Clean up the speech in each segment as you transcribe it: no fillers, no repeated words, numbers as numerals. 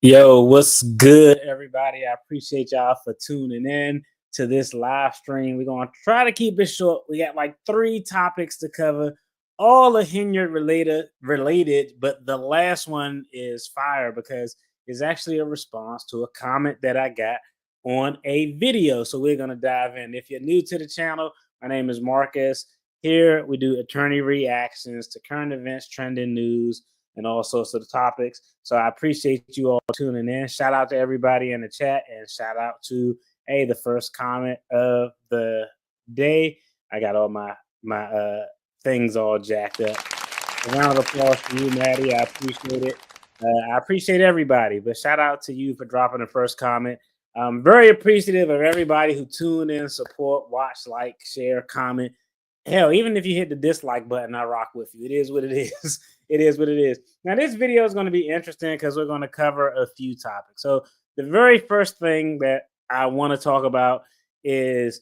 Yo, what's good, everybody? I appreciate y'all for tuning in to this live stream. We're going to try to keep it short. We got like three topics to cover, all are Hinyard related, but the last one is fire because it's actually a response to a comment that I got on a video. So we're going to dive in. If you're new to the channel, my name is Marcus. Here we do attorney reactions to current events, trending news, and all sorts of topics. So I appreciate you all tuning in. Shout out to everybody in the chat and shout out to the first comment of the day. I got all my things all jacked up. A round of applause for you, Maddie. I appreciate it. I appreciate everybody, but shout out to you for dropping the first comment. I'm very appreciative of everybody who tuned in, support, watch, like, share, comment. Hell, even if you hit the dislike button, I rock with you. It is what it is. It is what it is. Now, this video is going to be interesting because we're going to cover a few topics. So the very first thing that I want to talk about is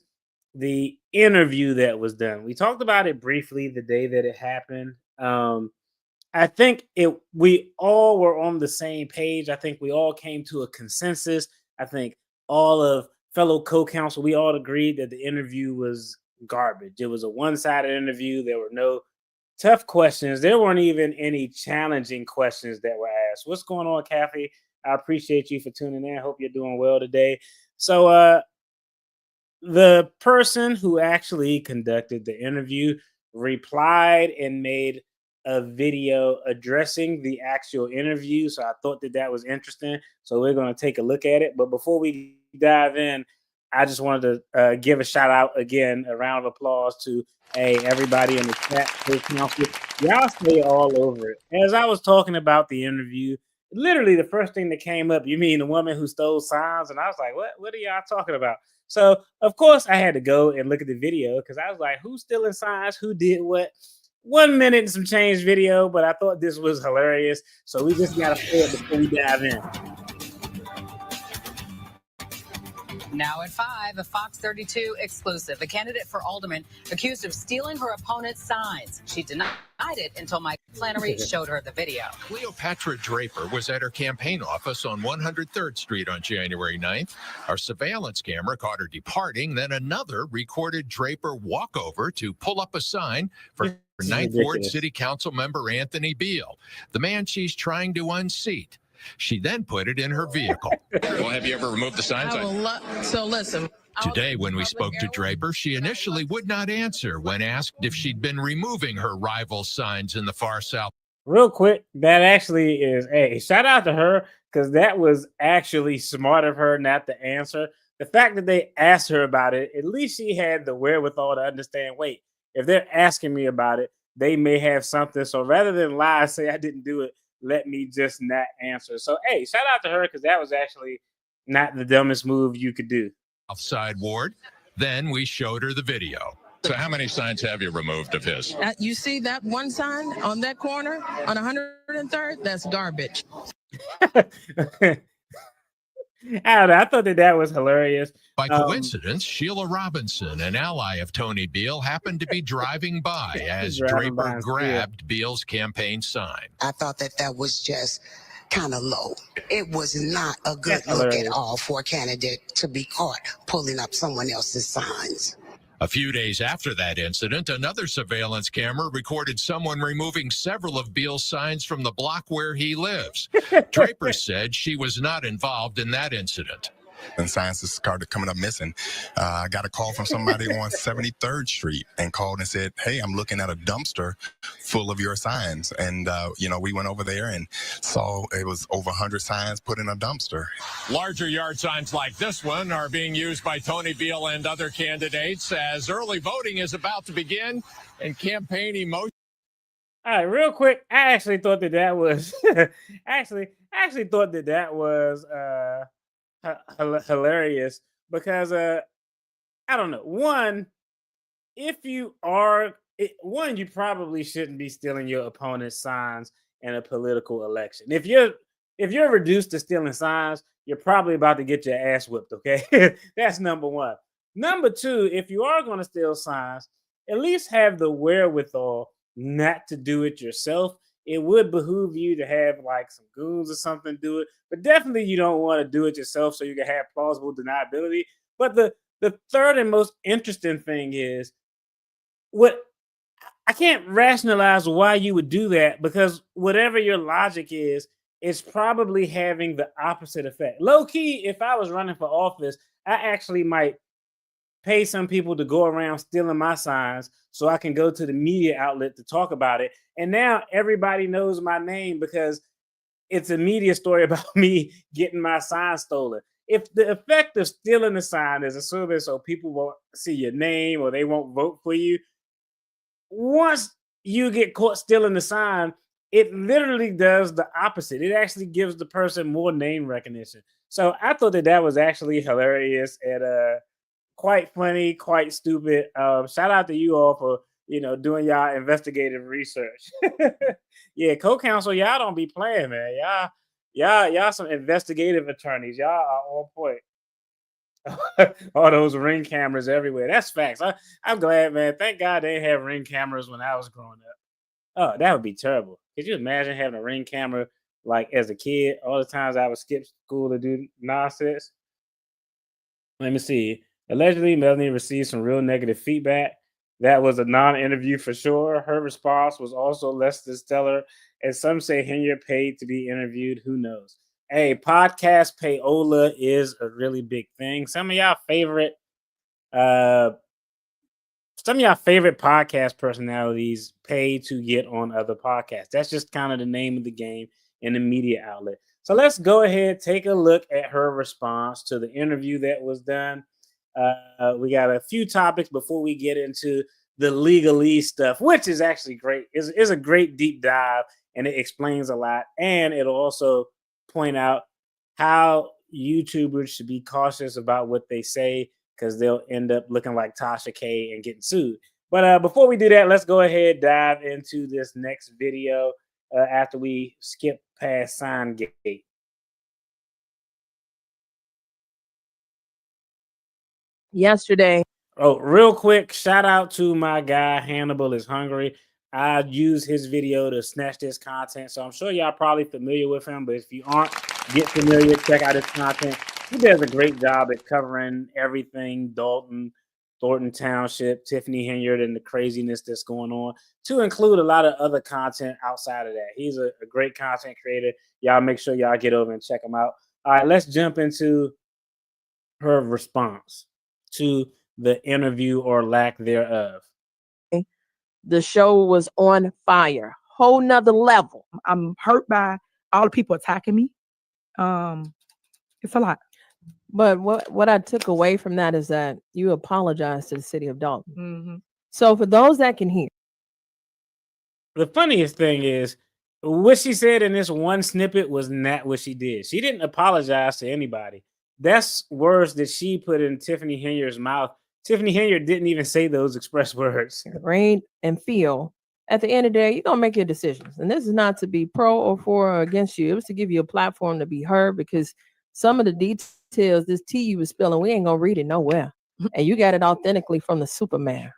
the interview that was done. We talked about it briefly the day that it happened. I think we all were on the same page. I think we all came to a consensus. I think all of fellow co-counsel, we all agreed that the interview was garbage. It was a one-sided interview. There were no tough questions. There weren't even any challenging questions that were asked. What's going on, Kathy? I appreciate you for tuning in. Hope you're doing well today. So the person who actually conducted the interview replied and made a video addressing the actual interview. So I thought that was interesting. So we're going to take a look at it. But before we dive in, I just wanted to give a shout out again, a round of applause to everybody in the chat. Y'all stay all over it. As I was talking about the interview, literally the first thing that came up, you mean the woman who stole signs? And I was like, what are y'all talking about? So, of course, I had to go and look at the video because I was like, who's stealing signs? Who did what? 1 minute and some change video, but I thought this was hilarious. So we just got to play it before we dive in. Now at 5, a Fox 32 exclusive. A candidate for alderman accused of stealing her opponent's signs. She denied it until Mike Flannery showed her the video. Cleopatra Draper was at her campaign office on 103rd Street on January 9th. Our surveillance camera caught her departing. Then another recorded Draper walk over to pull up a sign for 9th Ward City Council member Anthony Beale, the man she's trying to unseat. She then put it in her vehicle. Well, have you ever removed the signs? So listen. Today, when we spoke to Draper, she initially would not answer when asked if she'd been removing her rival signs in the far south. Real quick, that actually is shout out to her because that was actually smart of her not to answer. The fact that they asked her about it, at least she had the wherewithal to understand, wait, if they're asking me about it, they may have something. So rather than lie, say I didn't do it, let me just not answer. So, shout out to her because that was actually not the dumbest move you could do. Outside ward. Then we showed her the video. So how many signs have you removed of his? You see that one sign on that corner on 103rd? That's garbage. I don't know. I thought that was hilarious. By coincidence, Sheila Robinson, an ally of Tony Beale, happened to be driving by as Draper grabbed Beale's campaign sign. I thought that was just kind of low. It was not a good look at all for a candidate to be caught pulling up someone else's signs. A few days after that incident, another surveillance camera recorded someone removing several of Beale's signs from the block where he lives. Draper said she was not involved in that incident. And signs started coming up missing. I got a call from somebody on 73rd Street and called and said, hey, I'm looking at a dumpster full of your signs. And, we went over there and saw it was over 100 signs put in a dumpster. Larger yard signs like this one are being used by Tony Beale and other candidates as early voting is about to begin and campaign emotion. All right, real quick. I actually thought that was actually thought that was hilarious because I don't know. One, you probably shouldn't be stealing your opponent's signs in a political election. If you're reduced to stealing signs, you're probably about to get your ass whipped. Okay, that's number one. Number two, if you are going to steal signs, at least have the wherewithal not to do it yourself. it would behoove you to have like some goons or something do it. But definitely you don't want to do it yourself so you can have plausible deniability. But the third and most interesting thing is what I can't rationalize why you would do that, because whatever your logic is, it's probably having the opposite effect. Low key, if I was running for office, I actually might pay some people to go around stealing my signs so I can go to the media outlet to talk about it. And now everybody knows my name because it's a media story about me getting my sign stolen. If the effect of stealing the sign is assuming so people won't see your name or they won't vote for you, once you get caught stealing the sign, it literally does the opposite. It actually gives the person more name recognition. So I thought that was actually hilarious and quite funny, quite stupid. Shout out to you all for doing y'all investigative research. Yeah, co-counsel, y'all don't be playing, man. Y'all some investigative attorneys. Y'all are on point. All those ring cameras everywhere. That's facts. I'm glad, man. Thank God they have ring cameras when I was growing up. Oh, that would be terrible. Could you imagine having a ring camera like as a kid? All the times I would skip school to do nonsense. Let me see. Allegedly, Melanie received some real negative feedback. That was a non-interview for sure. Her response was also less than stellar. And some say Henry paid to be interviewed. Who knows? Hey, podcast payola is a really big thing. Some of y'all favorite podcast personalities pay to get on other podcasts. That's just kind of the name of the game in the media outlet. So let's go ahead, take a look at her response to the interview that was done. We got a few topics before we get into the legalese stuff, which is actually great. Is a great deep dive, and it explains a lot. And it'll also point out how YouTubers should be cautious about what they say, because they'll end up looking like Tasha K and getting sued. But before we do that, let's go ahead, dive into this next video after we skip past Sign Gate. Yesterday. Oh, real quick, shout out to my guy, Hannibal is Hungry. I use his video to snatch this content, so I'm sure y'all probably familiar with him, but if you aren't, get familiar, check out his content. He does a great job at covering everything Dalton, Thornton Township, Tiffany Henyard, and the craziness that's going on, to include a lot of other content outside of that. He's a great content creator. Y'all make sure y'all get over and check him out. All right, let's jump into her response to the interview or lack thereof. The show was on fire. Whole nother level. I'm hurt by all the people attacking me. It's a lot. But what I took away from that is that you apologized to the city of Dalton. Mm-hmm. So for those that can hear. The funniest thing is what she said in this one snippet was not what she did. She didn't apologize to anybody. That's words that she put in Tiffany Henyard's mouth. Tiffany Henyard didn't even say those express words. Rain and feel. At the end of the day, you're going to make your decisions. And this is not to be pro or for or against you. It was to give you a platform to be heard, because some of the details, this tea you was spilling, we ain't going to read it nowhere. And you got it authentically from the Superman.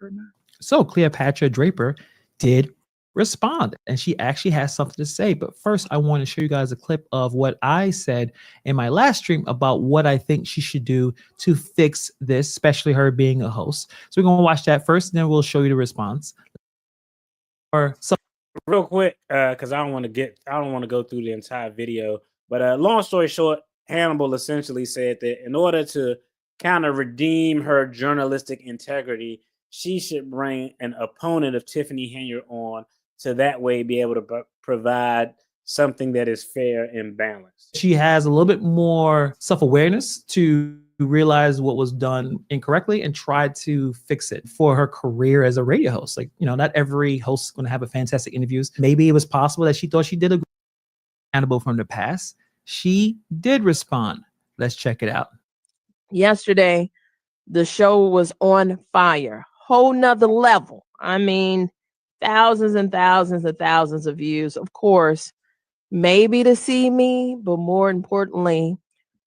So Cleopatra Draper did respond, and she actually has something to say. But first, I want to show you guys a clip of what I said in my last stream about what I think she should do to fix this, especially her being a host. So we're going to watch that first, and then we'll show you the response. Or some real quick, because I don't want to go through the entire video. But long story short, Hannibal essentially said that in order to kind of redeem her journalistic integrity, she should bring an opponent of Tiffany Henyard on, to that way be able to provide something that is fair and balanced. She has a little bit more self-awareness to realize what was done incorrectly and try to fix it for her career as a radio host. Like, not every host is going to have a fantastic interviews. Maybe it was possible that she thought she did a good Hannibal from the past. She did respond. Let's check it out. Yesterday, the show was on fire. Whole nother level. I mean, thousands and thousands and thousands of views. Of course, maybe to see me, but more importantly,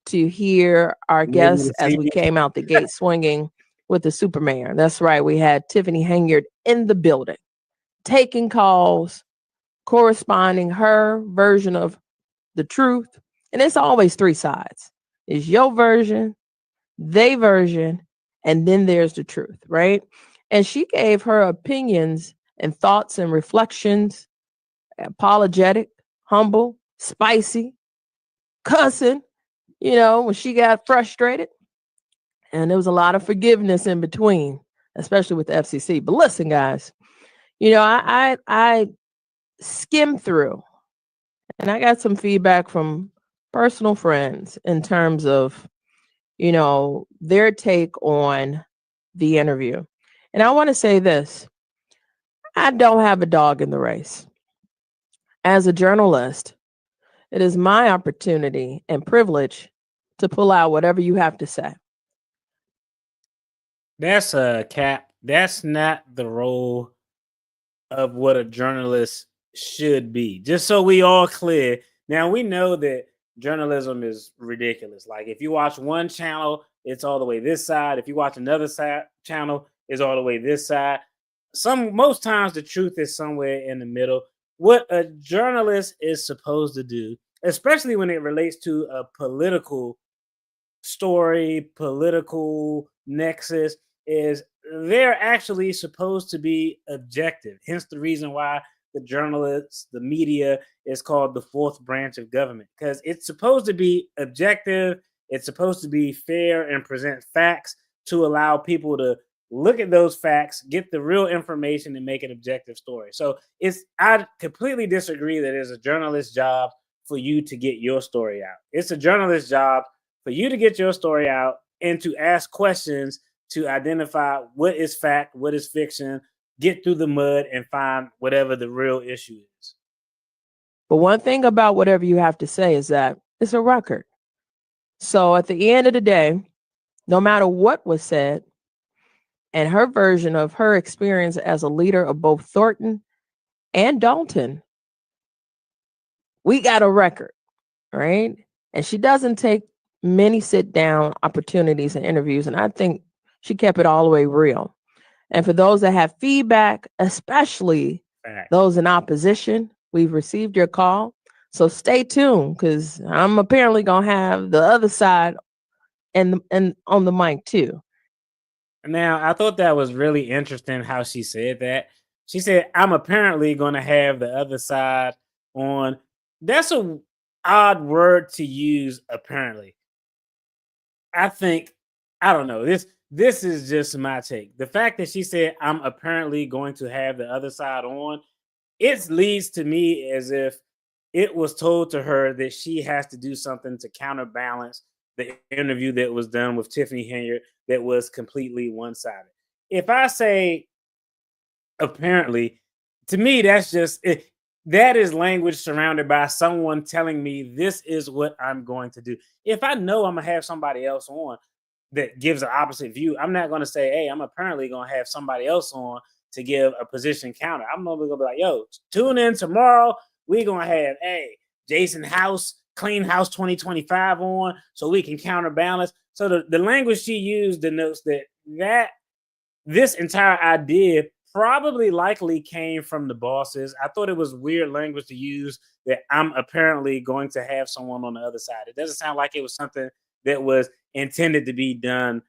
to hear our guests as we came out the gate swinging with the Superman. That's right. We had Tiffany Henyard in the building, taking calls, corresponding her version of the truth. And it's always three sides. It's your version, they version, and then there's the truth, right? And she gave her opinions and thoughts and reflections, apologetic, humble, spicy, cussing, when she got frustrated. And there was a lot of forgiveness in between, especially with the FCC. But listen, guys, I skimmed through and I got some feedback from personal friends in terms of, their take on the interview. And I want to say this: I don't have a dog in the race. As a journalist, it is my opportunity and privilege to pull out whatever you have to say. That's a cap. That's not the role of what a journalist should be. Just so we all clear. Now we know that journalism is ridiculous. Like if you watch one channel, it's all the way this side. If you watch another channel, it's all the way this side. Most times the truth is somewhere in the middle. What a journalist is supposed to do, especially when it relates to a political story, political nexus, is they're actually supposed to be objective. Hence the reason why the journalists, the media is called the fourth branch of government, because it's supposed to be objective. It's supposed to be fair and present facts to allow people to look at those facts, get the real information, and make an objective story. So I completely disagree that it's a journalist's job for you to get your story out. It's a journalist's job for you to get your story out and to ask questions to identify what is fact, what is fiction, get through the mud and find whatever the real issue is. But one thing about whatever you have to say is that it's a record. So at the end of the day, no matter what was said, and her version of her experience as a leader of both Thornton and Dalton, we got a record, right? And she doesn't take many sit-down opportunities and interviews, and I think she kept it all the way real. And for those that have feedback, especially those in opposition, we've received your call. So stay tuned, because I'm apparently going to have the other side and on the mic too. Now, I thought that was really interesting how she said that. She said, I'm apparently going to have the other side on. That's a odd word to use, apparently. I don't know. This is just my take. The fact that she said, I'm apparently going to have the other side on, it leads to me as if it was told to her that she has to do something to counterbalance the interview that was done with Tiffany Henyard that was completely one-sided. If I say apparently, to me, that's just it. That is language surrounded by someone telling me this is what I'm going to do. If I know I'm going to have somebody else on that gives an opposite view, I'm not going to say, hey, I'm apparently going to have somebody else on to give a position counter. I'm going to be like, yo, tune in tomorrow. We're going to have, hey, Jason House, Clean House 2025 on so we can counterbalance. So the language she used denotes that this entire idea probably likely came from the bosses. I thought it was weird language to use, that I'm apparently going to have someone on the other side. It doesn't sound like it was something that was intended to be done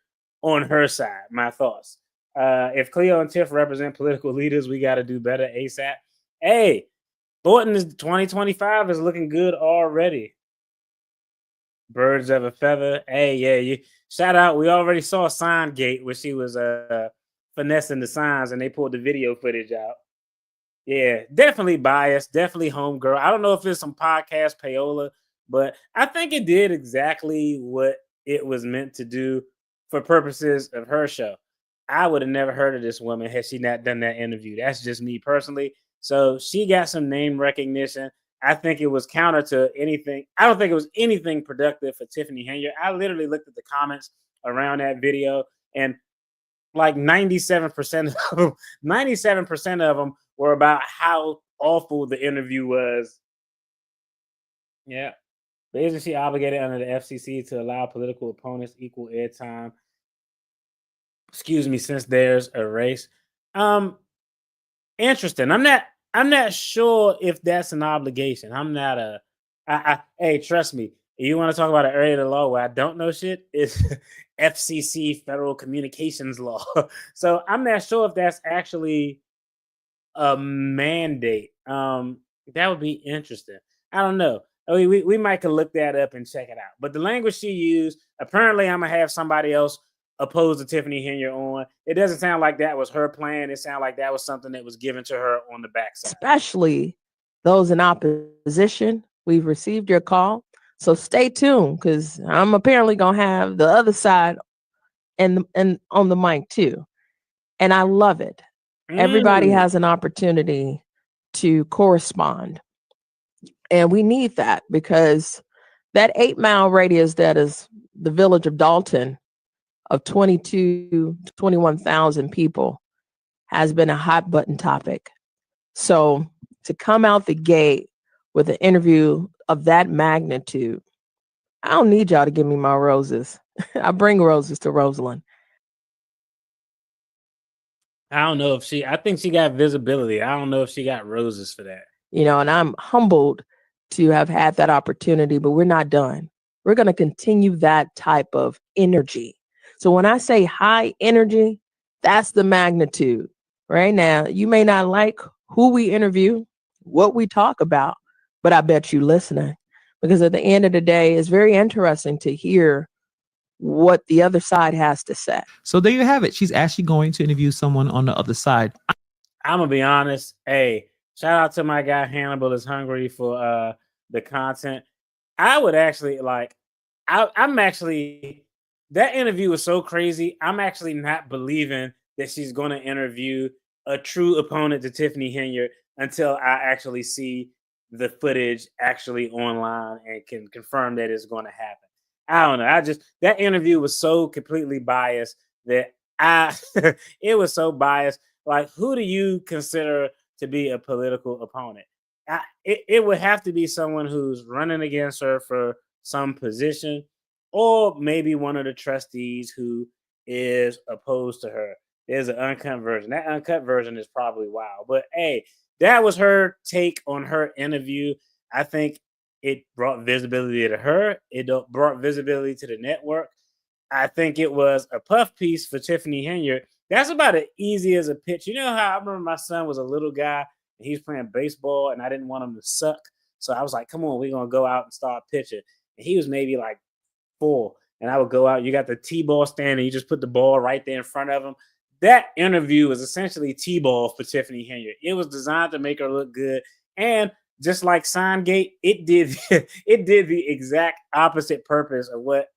on her side. My thoughts. If Cleo and Tiff represent political leaders, we got to do better ASAP. Hey, Thornton is 2025 is looking good already. Birds of a feather. Hey, yeah, shout out. We already saw Signgate where she was finessing the signs and they pulled the video footage out. Yeah, definitely biased, definitely homegirl. I don't know if it's some podcast payola, but I think it did exactly what it was meant to do for purposes of her show. I would have never heard of this woman had she not done that interview. That's just me personally. So she got some name recognition. I think it was counter to anything. I don't think it was anything productive for Tiffany Henyard. I literally looked at the comments around that video, and like 97% of them were about how awful the interview was. Yeah. But isn't she obligated under the FCC to allow political opponents equal airtime? Excuse me, since there's a race. Interesting. I'm not sure if that's an obligation. I'm not a. Hey, trust me. You want to talk about an area of the law where I don't know shit? It's FCC, Federal Communications Law. So I'm not sure if that's actually a mandate. That would be interesting. I don't know. I mean, we might could look that up and check it out. But the language she used, apparently, I'm gonna have somebody else oppose to Tiffany Henry on. It doesn't sound like that was her plan. It sounded like that was something that was given to her on the backside. Especially those in opposition. We've received your call. So stay tuned because I'm apparently gonna have the other side and on the mic too. And I love it. Everybody has an opportunity to correspond. And we need that because that 8-mile radius that is the village of Dalton of 22 to 21,000 people has been a hot button topic. So to come out the gate with an interview of that magnitude, I don't need y'all to give me my roses. I bring roses to Rosalind. I don't know if I think she got visibility. I don't know if she got roses for that. And I'm humbled to have had that opportunity, but we're not done. We're going to continue that type of energy. So when I say high energy, that's the magnitude. Right now, you may not like who we interview, what we talk about, but I bet you listening. Because at the end of the day, it's very interesting to hear what the other side has to say. So there you have it. She's actually going to interview someone on the other side. I'm going to be honest. Hey, shout out to my guy Hannibal is hungry for the content. I would actually I'm actually, that interview was so crazy. I'm actually not believing that she's going to interview a true opponent to Tiffany Henry until I actually see the footage actually online and can confirm that it's going to happen. I don't know. That interview was so completely biased that it was so biased. Like, who do you consider to be a political opponent? It would have to be someone who's running against her for some position, or maybe one of the trustees who is opposed to her. There's an uncut version. That uncut version is probably wild. But hey, that was her take on her interview. I think it brought visibility to her. It brought visibility to the network. I think it was a puff piece for Tiffany Henry. That's about as easy as a pitch. You know how I remember my son was a little guy and he was playing baseball and I didn't want him to suck. So I was like, come on, we're going to go out and start pitching. And he was maybe like 4. And I would go out. You got the T-ball stand and you just put the ball right there in front of him. That interview was essentially T-ball for Tiffany Henry. It was designed to make her look good. And just like Signgate, it did the exact opposite purpose of what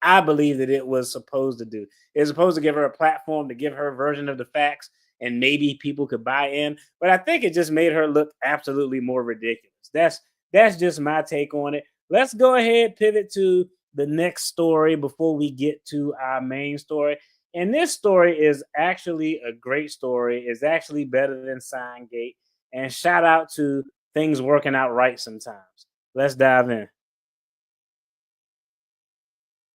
I believe that it was supposed to do. It was supposed to give her a platform to give her version of the facts, and maybe people could buy in. But I think it just made her look absolutely more ridiculous. That's just my take on it. Let's go ahead, pivot to the next story before we get to our main story. And this story is actually a great story. It's actually better than Signgate. And shout out to things working out right sometimes. Let's dive in.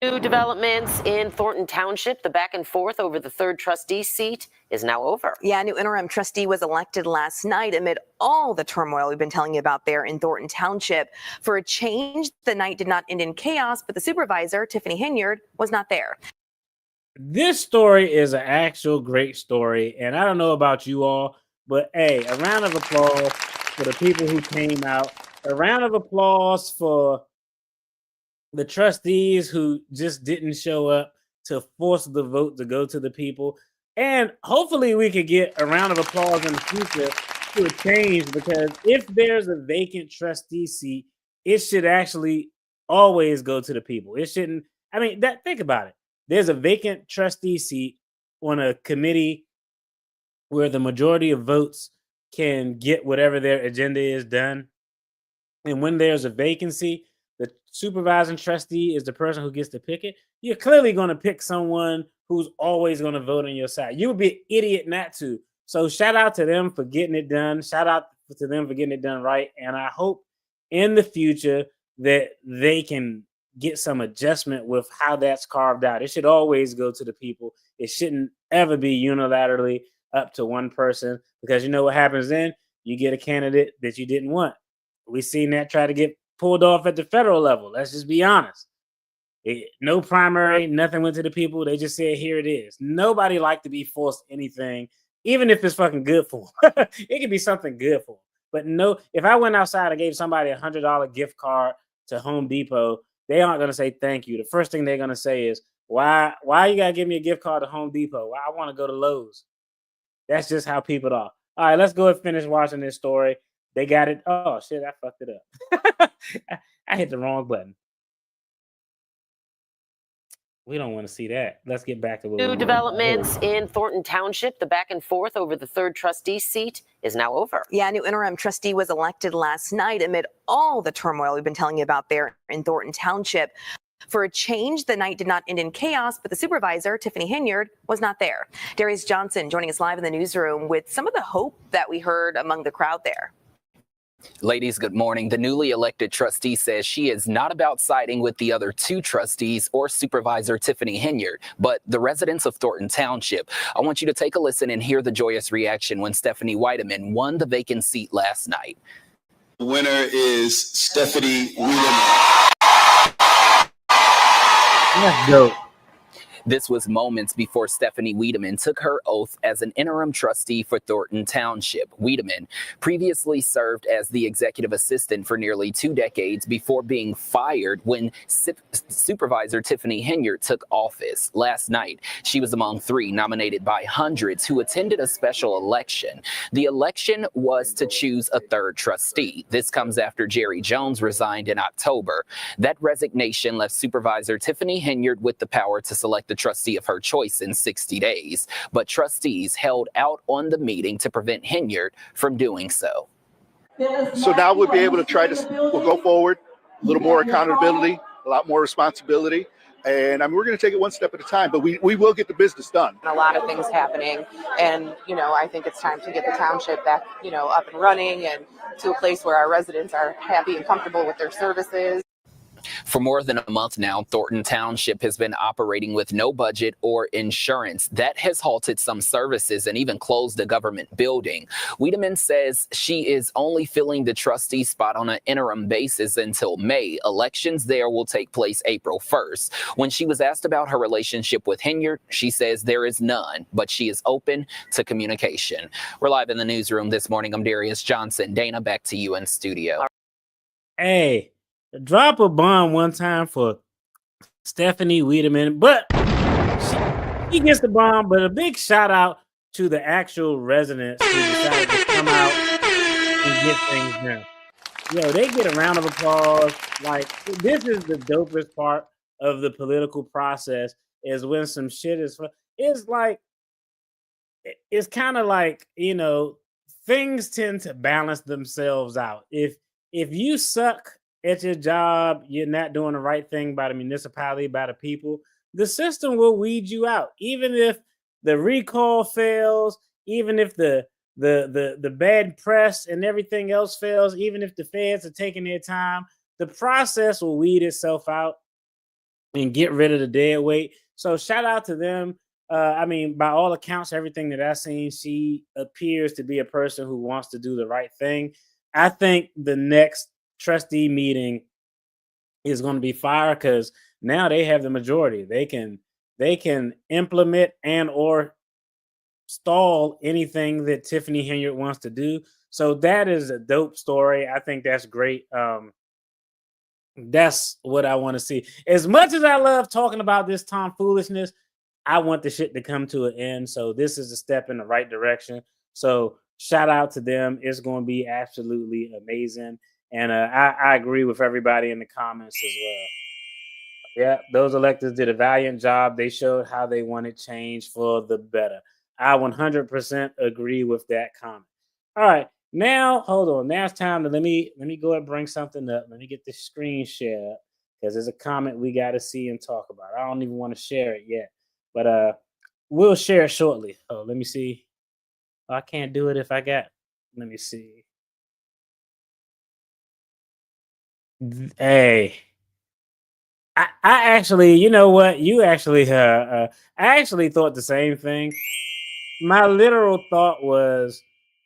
New developments in Thornton Township. The back and forth over the third trustee seat is now over. Yeah, a new interim trustee was elected last night amid all the turmoil we've been telling you about there in Thornton Township. For a change, the night did not end in chaos, but the supervisor, Tiffany Henry, was not there. This story is an actual great story, and I don't know about you all, but hey, a round of applause for the people who came out. A round of applause for the trustees who just didn't show up to force the vote to go to the people. And hopefully we could get a round of applause in the future to a change, because if there's a vacant trustee seat, it should actually always go to the people. It shouldn't. I mean, think about it. There's a vacant trustee seat on a committee where the majority of votes can get whatever their agenda is done. And when there's a vacancy, the supervising trustee is the person who gets to pick it. You're clearly going to pick someone who's always going to vote on your side. You would be an idiot not to. So shout out to them for getting it done. Shout out to them for getting it done right. And I hope in the future that they can get some adjustment with how that's carved out. It should always go to the people. It shouldn't ever be unilaterally up to one person, because you know what happens then? you get a candidate that you didn't want. We seen that try to get pulled off at the federal level. Let's just be honest. No primary, nothing went to the people. They just said, here it is. Nobody liked to be forced anything, even if it's fucking good for them. It could be something good for them. But no, if I went outside and gave somebody $100 gift card to Home Depot, they aren't going to say thank you. The first thing they're going to say is, why you got to give me a gift card to Home Depot? Why I want to go to Lowe's. That's just how people are. All right, let's go and finish watching this story. They got it. Oh, shit, I fucked it up. I hit the wrong button. We don't want to see that. Let's get back to what New developments in Thornton Township. The back and forth over the third trustee seat is now over. Yeah, a new interim trustee was elected last night amid all the turmoil we've been telling you about there in Thornton Township. For a change, the night did not end in chaos, but the supervisor, Tiffany Hinyard, was not there. Darius Johnson joining us live in the newsroom with some of the hope that we heard among the crowd there. Ladies, good morning. The newly elected trustee says she is not about siding with the other two trustees or Supervisor Tiffany Hinyard, but the residents of Thornton Township. I want you to take a listen and hear the joyous reaction when Stephanie Weideman won the vacant seat last night. The winner is Stephanie Weideman. That's dope. This was moments before Stephanie Weideman took her oath as an interim trustee for Thornton Township. Weideman previously served as the executive assistant for nearly 2 decades before being fired when Supervisor Tiffany Hinyard took office. Last night, she was among 3 nominated by hundreds who attended a special election. The election was to choose a third trustee. This comes after Jerry Jones resigned in October. That resignation left Supervisor Tiffany Hinyard with the power to select the trustee of her choice in 60 days, but trustees held out on the meeting to prevent Hinyard from doing so. So now we'll be able to we'll go forward, a little more accountability, a lot more responsibility, and we're going to take it one step at a time, but we will get the business done. A lot of things happening, and I think it's time to get the township back, up and running and to a place where our residents are happy and comfortable with their services. For more than a month now, Thornton Township has been operating with no budget or insurance. That has halted some services and even closed a government building. Weideman says she is only filling the trustee spot on an interim basis until May. Elections there will take place April 1st. When she was asked about her relationship with Hinyard, she says there is none, but she is open to communication. We're live in the newsroom this morning. I'm Darius Johnson. Dana, back to you in studio. Hey. Drop a bomb one time for Stephanie Weideman, but she gets the bomb. But a big shout out to the actual residents who decided to come out and get things done. Yo, they get a round of applause. Like, this is the dopest part of the political process, is when some shit is. It's like, it's kind of like, things tend to balance themselves out. If you suck at your job, you're not doing the right thing by the municipality, by the people, the system will weed you out. Even if the recall fails, even if the bad press and everything else fails, even if the feds are taking their time, the process will weed itself out and get rid of the dead weight. So shout out to them. By all accounts, everything that I've seen, she appears to be a person who wants to do the right thing. I think the next trustee meeting is going to be fire because now they have the majority. They can implement and or stall anything that Tiffany Hinyard wants to do. So that is a dope story. I think that's great. That's what I want to see. As much as I love talking about this tomfoolishness, I want the shit to come to an end. So this is a step in the right direction. So shout out to them. It's going to be absolutely amazing. And I agree with everybody in the comments as well. Yeah, those electors did a valiant job. They showed how they wanted change for the better. I 100% agree with that comment. All right, now hold on. Now it's time to let me go and bring something up. Let me get the screen share up because there's a comment we got to see and talk about. I don't even want to share it yet, but we'll share it shortly. Oh, let me see. Oh, I can't do it if I got. Let me see. Hey, I actually, you know what? You actually, I actually thought the same thing. My literal thought was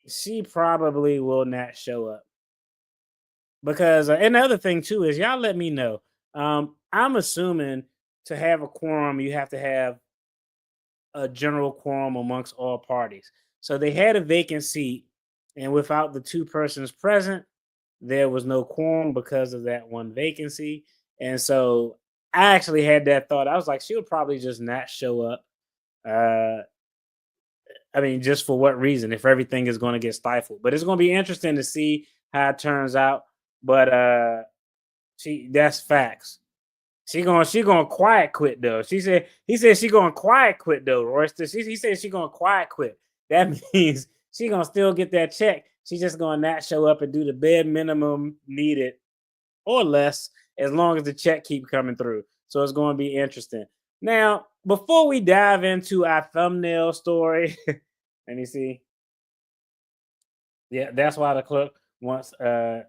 she probably will not show up because and the other thing too is y'all let me know. I'm assuming to have a quorum, you have to have a general quorum amongst all parties. So they had a vacant seat, and without the two persons present, there was no quorum because of that one vacancy. And so I actually had that thought. I was like, she'll probably just not show up. Uh, I mean, just for what reason? If everything is going to get stifled, but it's going to be interesting to see how it turns out. But that's facts. She gonna quiet quit though. He said she gonna quiet quit though, Royster. He said she gonna quiet quit. That means she gonna still get that check. She just gonna not show up and do the bare minimum needed or less, as long as the check keep coming through. So it's gonna be interesting. Now, before we dive into our thumbnail story, let me see. Yeah, that's why the clerk wants to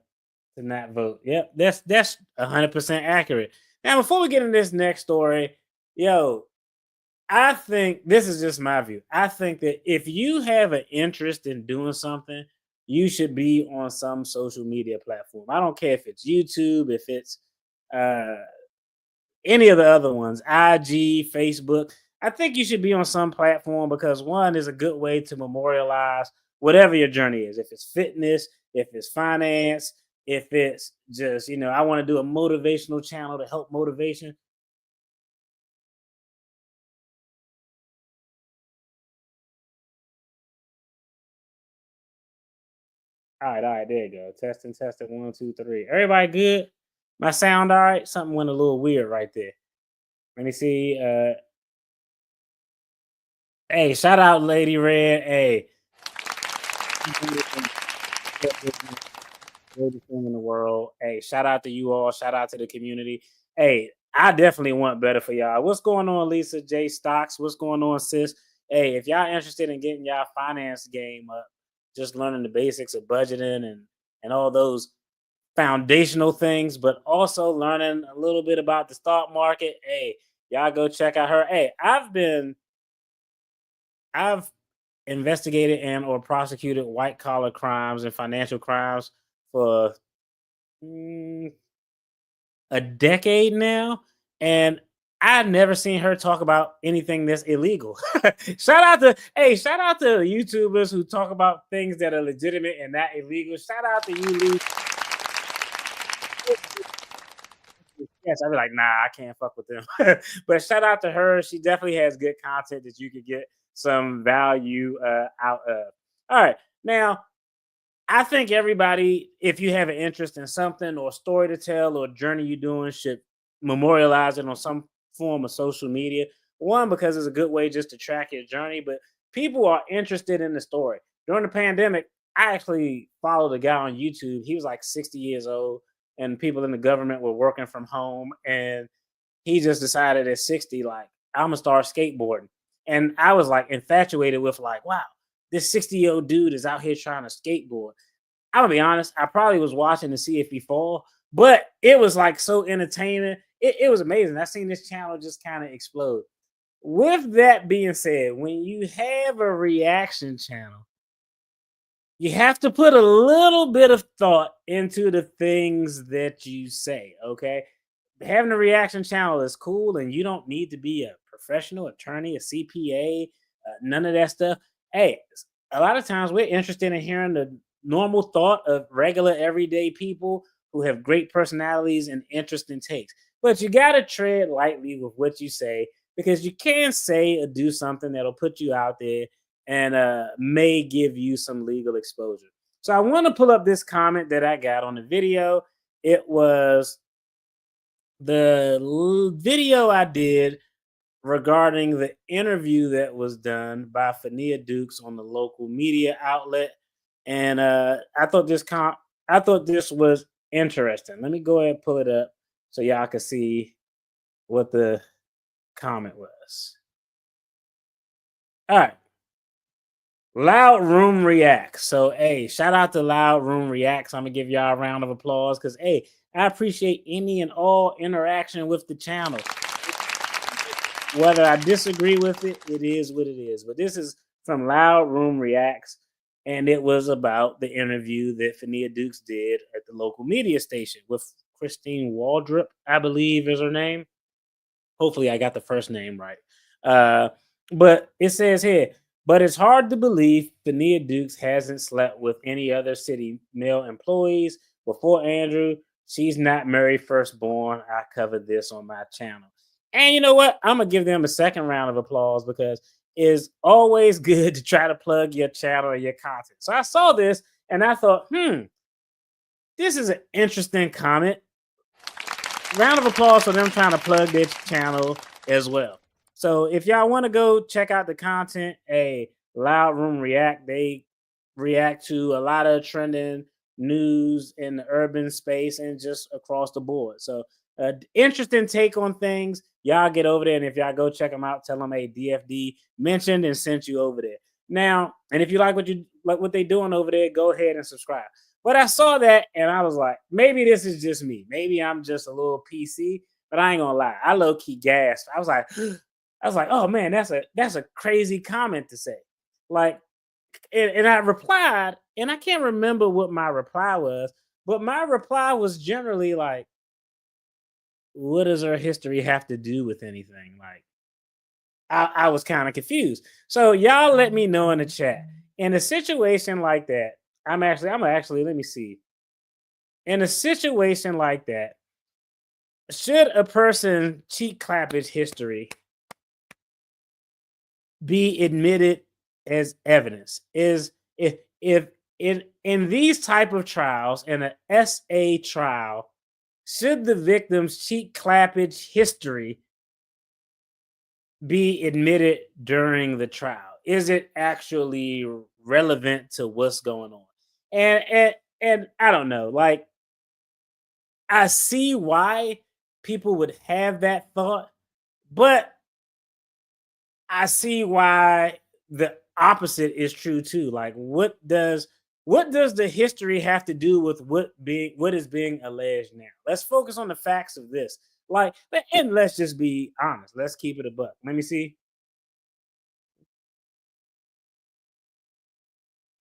not vote. Yep, that's 100% accurate. Now, before we get into this next story, I think this is just my view. I think that if you have an interest in doing something, you should be on some social media platform. I don't care if it's YouTube, if it's any of the other ones, IG, Facebook. I think you should be on some platform because one is a good way to memorialize whatever your journey is. If it's fitness, if it's finance, if it's just, I want to do a motivational channel to help motivation. All right, there you go. Testing, 1, 2, 3. Everybody good? My sound all right? Something went a little weird right there. Let me see. Hey, shout out Lady Red. Hey. Greatest thing in the world. Hey, shout out to you all. Shout out to the community. Hey, I definitely want better for y'all. What's going on, Lisa J Stocks? What's going on, sis? Hey, if y'all interested in getting y'all finance game up, just learning the basics of budgeting and all those foundational things, but also learning a little bit about the stock market. Hey, y'all go check out her. Hey, I've investigated and or prosecuted white collar crimes and financial crimes for a decade now, and I've never seen her talk about anything that's illegal. shout out to YouTubers who talk about things that are legitimate and not illegal. Shout out to you, Lee. Yes, I'd be like, nah, I can't fuck with them. But shout out to her. She definitely has good content that you could get some value out of. All right. Now, I think everybody, if you have an interest in something or story to tell or journey you're doing, should memorialize it on some form of social media. One, because it's a good way just to track your journey, but people are interested in the story. During the pandemic, I actually followed a guy on YouTube. He was like 60 years old, and people in the government were working from home. And he just decided at 60, like, I'm gonna start skateboarding. And I was like infatuated with, like, wow, this 60-year-old dude is out here trying to skateboard. I'm gonna be honest, I probably was watching to see if he fall, but it was like so entertaining. It was amazing. I seen this channel just kind of explode. With that being said, when you have a reaction channel, you have to put a little bit of thought into the things that you say, okay? Having a reaction channel is cool, and you don't need to be a professional attorney, a CPA, none of that stuff. Hey, a lot of times we're interested in hearing the normal thought of regular, everyday people who have great personalities and interesting takes. But you got to tread lightly with what you say, because you can say or do something that'll put you out there and may give you some legal exposure. So I want to pull up this comment that I got on the video. It was the video I did regarding the interview that was done by Fenia Dukes on the local media outlet, and I thought this was interesting. Let me go ahead and pull it up so y'all can see what the comment was. All right. Loud Room Reacts. So, hey, shout out to Loud Room Reacts. I'm going to give y'all a round of applause because, hey, I appreciate any and all interaction with the channel. Whether I disagree with it, it is what it is. But this is from Loud Room Reacts. and it was about the interview that Fenia Dukes did at the local media station with Christine Waldrop, I believe is her name. Hopefully, I got the first name right. But it says here, but it's hard to believe Fenia Dukes hasn't slept with any other city male employees before Andrew. She's not Mary Firstborn. I covered this on my channel. And you know what? I'm going to give them a second round of applause because it's always good to try to plug your channel or your content. So I saw this and I thought, this is an interesting comment. Round of applause for them trying to plug their channel as well. So if y'all want to go check out the content, Loud Room React, they react to a lot of trending news in the urban space and just across the board. So interesting take on things. Y'all get over there, and if y'all go check them out, tell them DFD mentioned and sent you over there. Now, and if you like what they doing over there, go ahead and subscribe. But I saw that and I was like, maybe this is just me. Maybe I'm just a little PC, but I ain't gonna lie. I low-key gasped. I was like, oh man, that's a crazy comment to say. Like, and I replied, and I can't remember what my reply was, but my reply was generally like, what does her history have to do with anything? Like, I was kind of confused. So y'all let me know in the chat. In a situation like that, I'm actually, let me see. In a situation like that, should a person cheek clappage history be admitted as evidence? Is if in these type of trials, in an SA trial, should the victim's cheek clappage history be admitted during the trial? Is it actually relevant to what's going on? And I don't know. Like, I see why people would have that thought, but I see why the opposite is true too. Like, what does the history have to do with what is being alleged now? Let's focus on the facts of this. Like, and let's just be honest. Let's keep it a buck. Let me see.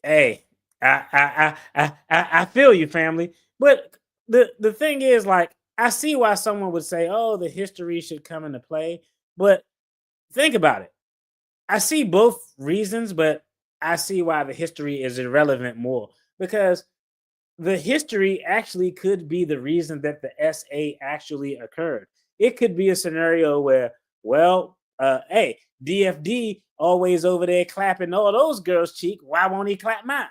Hey, I feel you, family. But the thing is, like, I see why someone would say, "Oh, the history should come into play." But think about it. I see both reasons, but I see why the history is irrelevant more, because the history actually could be the reason that the SA actually occurred. It could be a scenario where, well, hey, DFD always over there clapping all those girls' cheek. Why won't he clap mine?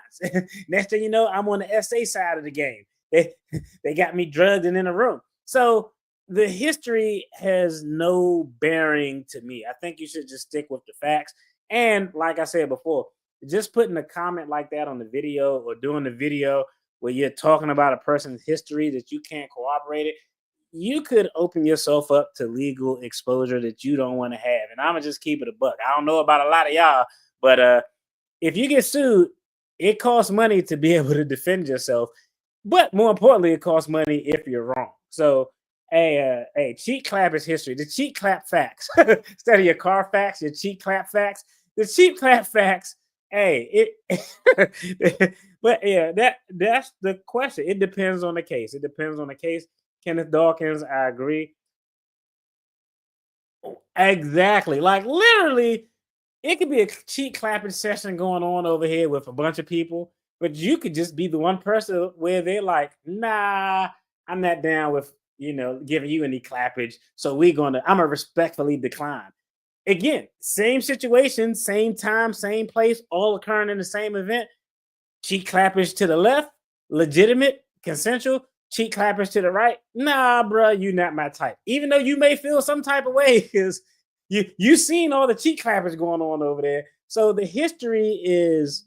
Next thing you know, I'm on the SA side of the game. They got me drugged and in a room. So the history has no bearing to me. I think you should just stick with the facts. And like I said before, just putting a comment like that on the video or doing the video where you're talking about a person's history that you can't corroborate it, you could open yourself up to legal exposure that you don't want to have. And I'm gonna just keep it a buck. I don't know about a lot of y'all, but if you get sued, it costs money to be able to defend yourself. But more importantly, it costs money if you're wrong. So, hey, cheek clap is history. The cheek clap facts instead of your car facts, your cheek clap facts. The cheek clap facts. Hey, but yeah, that's the question. It depends on the case. It depends on the case. Kenneth Dawkins, I agree. Exactly. Like, literally, it could be a cheek clapping session going on over here with a bunch of people, but you could just be the one person where they're like, nah, I'm not down with, giving you any clappage. So I'm gonna respectfully decline. Again, same situation, same time, same place, all occurring in the same event. Cheek clappage to the left, legitimate, consensual. Cheek clappers to the right. Nah, bro, you not my type. Even though you may feel some type of way because you seen all the cheek clappers going on over there. So the history is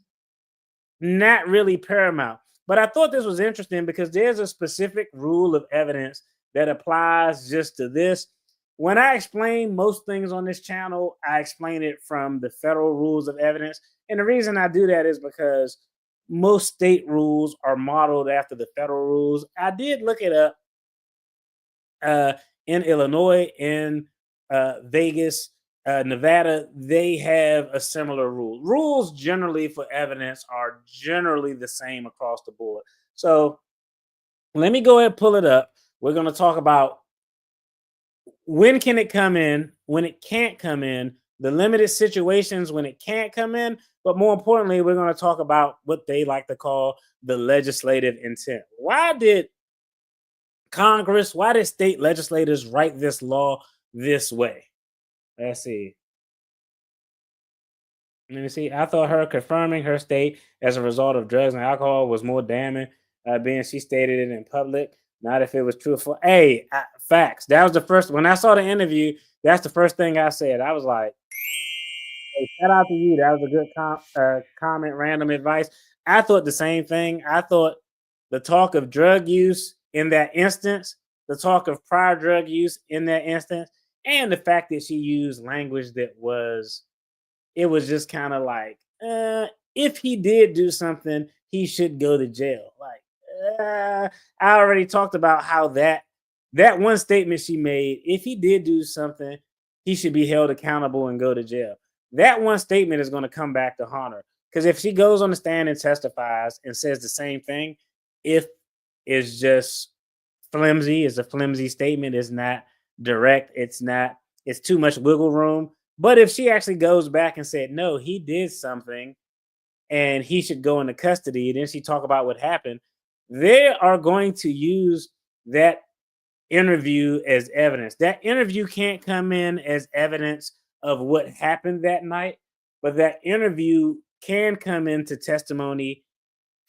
not really paramount. But I thought this was interesting because there's a specific rule of evidence that applies just to this. When I explain most things on this channel, I explain it from the federal rules of evidence. And the reason I do that is because most state rules are modeled after the federal rules. I did look it up in Illinois, in Vegas, Nevada, they have a similar rule. Rules generally for evidence are generally the same across the board. So let me go ahead and pull it up. We're going to talk about when can it come in, when it can't come in, the limited situations when it can't come in, but more importantly, we're going to talk about what they like to call the legislative intent. Why did Congress, why did state legislators write this law this way? Let's see. Let me see. I thought her confirming her state as a result of drugs and alcohol was more damning, being she stated it in public, not if it was truthful. Hey, facts. That was the first. When I saw the interview, that's the first thing I said. I was like, hey, shout out to you. That was a good comment, random advice. I thought the same thing. I thought the talk of drug use in that instance, the talk of prior drug use in that instance, and the fact that she used language that was, it was just kind of like, if he did do something, he should go to jail. Like, I already talked about how that one statement she made, if he did do something, he should be held accountable and go to jail. That one statement is going to come back to haunt her. Because if she goes on the stand and testifies and says the same thing, if it's just flimsy, it's a flimsy statement, it's not direct, it's too much wiggle room. But if she actually goes back and said, no, he did something and he should go into custody, and then she talk about what happened, they are going to use that interview as evidence. That interview can't come in as evidence of what happened that night, but that interview can come into testimony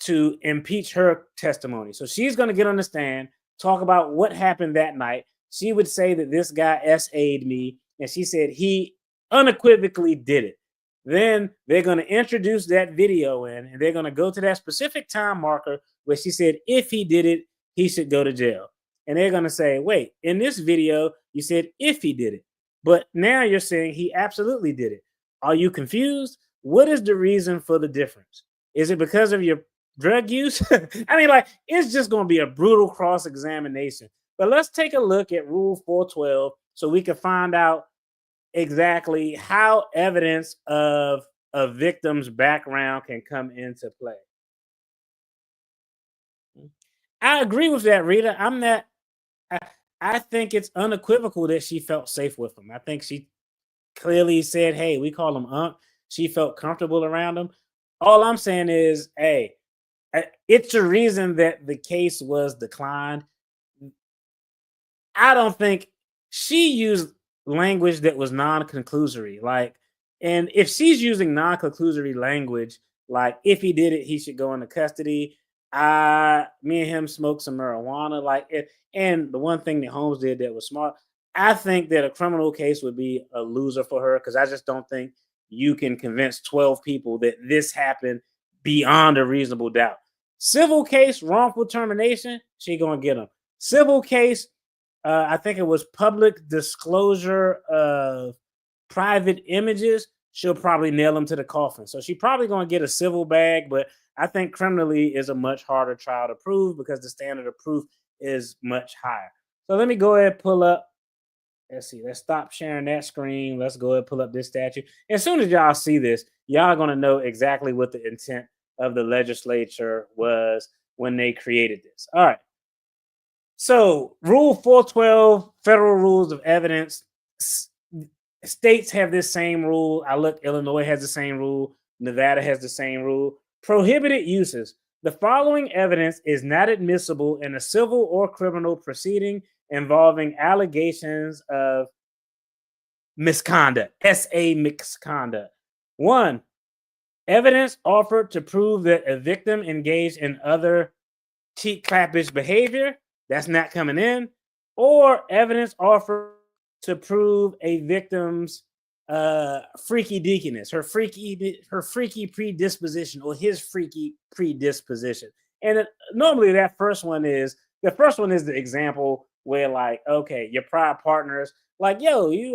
to impeach her testimony. So she's going to get on the stand, talk about what happened that night. She would say that this guy SA'd me, and she said he unequivocally did it. Then they're going to introduce that video in, and they're going to go to that specific time marker where she said if he did it, he should go to jail. And they're going to say, wait, in this video, you said if he did it, but now you're saying he absolutely did it. Are you confused? What is the reason for the difference? Is it because of your drug use? I mean, like, it's just going to be a brutal cross-examination. But let's take a look at Rule 412 so we can find out exactly how evidence of a victim's background can come into play. I agree with that, Rita. I think it's unequivocal that she felt safe with him. I think she clearly said, hey, we call him Unc. She felt comfortable around him. All I'm saying is, hey, it's a reason that the case was declined. I don't think she used language that was non-conclusory. Like, and if she's using non-conclusory language, like if he did it, he should go into custody. Me and him smoked some marijuana. Like it, and the one thing that Holmes did that was smart, I think that a criminal case would be a loser for her because I just don't think you can convince 12 people that this happened beyond a reasonable doubt. Civil case, wrongful termination, she gonna get him. Civil case, I think it was public disclosure of private images. She'll probably nail him to the coffin. So she probably gonna get a civil bag, but I think criminally is a much harder trial to prove because the standard of proof is much higher. So let me go ahead and pull up. Let's see. Let's stop sharing that screen. Let's go ahead and pull up this statute. As soon as y'all see this, y'all are going to know exactly what the intent of the legislature was when they created this. All right. So Rule 412, Federal Rules of Evidence. States have this same rule. Illinois has the same rule. Nevada has the same rule. Prohibited uses. The following evidence is not admissible in a civil or criminal proceeding involving allegations of misconduct, SA misconduct. 1, evidence offered to prove that a victim engaged in other cheek clappish behavior, that's not coming in, or evidence offered to prove a victim's freaky deaconess, her freaky predisposition or his freaky predisposition. And normally the first one is the example where, like, okay, your prior partners, like, yo, you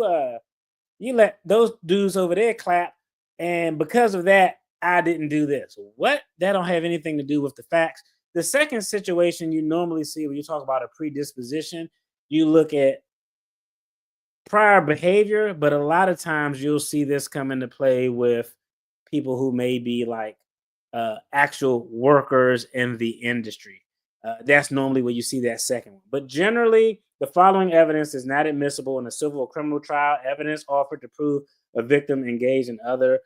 let those dudes over there clap, and because of that, I didn't do this. What? That don't have anything to do with the facts. The second situation you normally see when you talk about a predisposition, you look at prior behavior, but a lot of times you'll see this come into play with people who may be like actual workers in the industry. That's normally where you see that second one. But generally, the following evidence is not admissible in a civil or criminal trial. Evidence offered to prove a victim engaged in other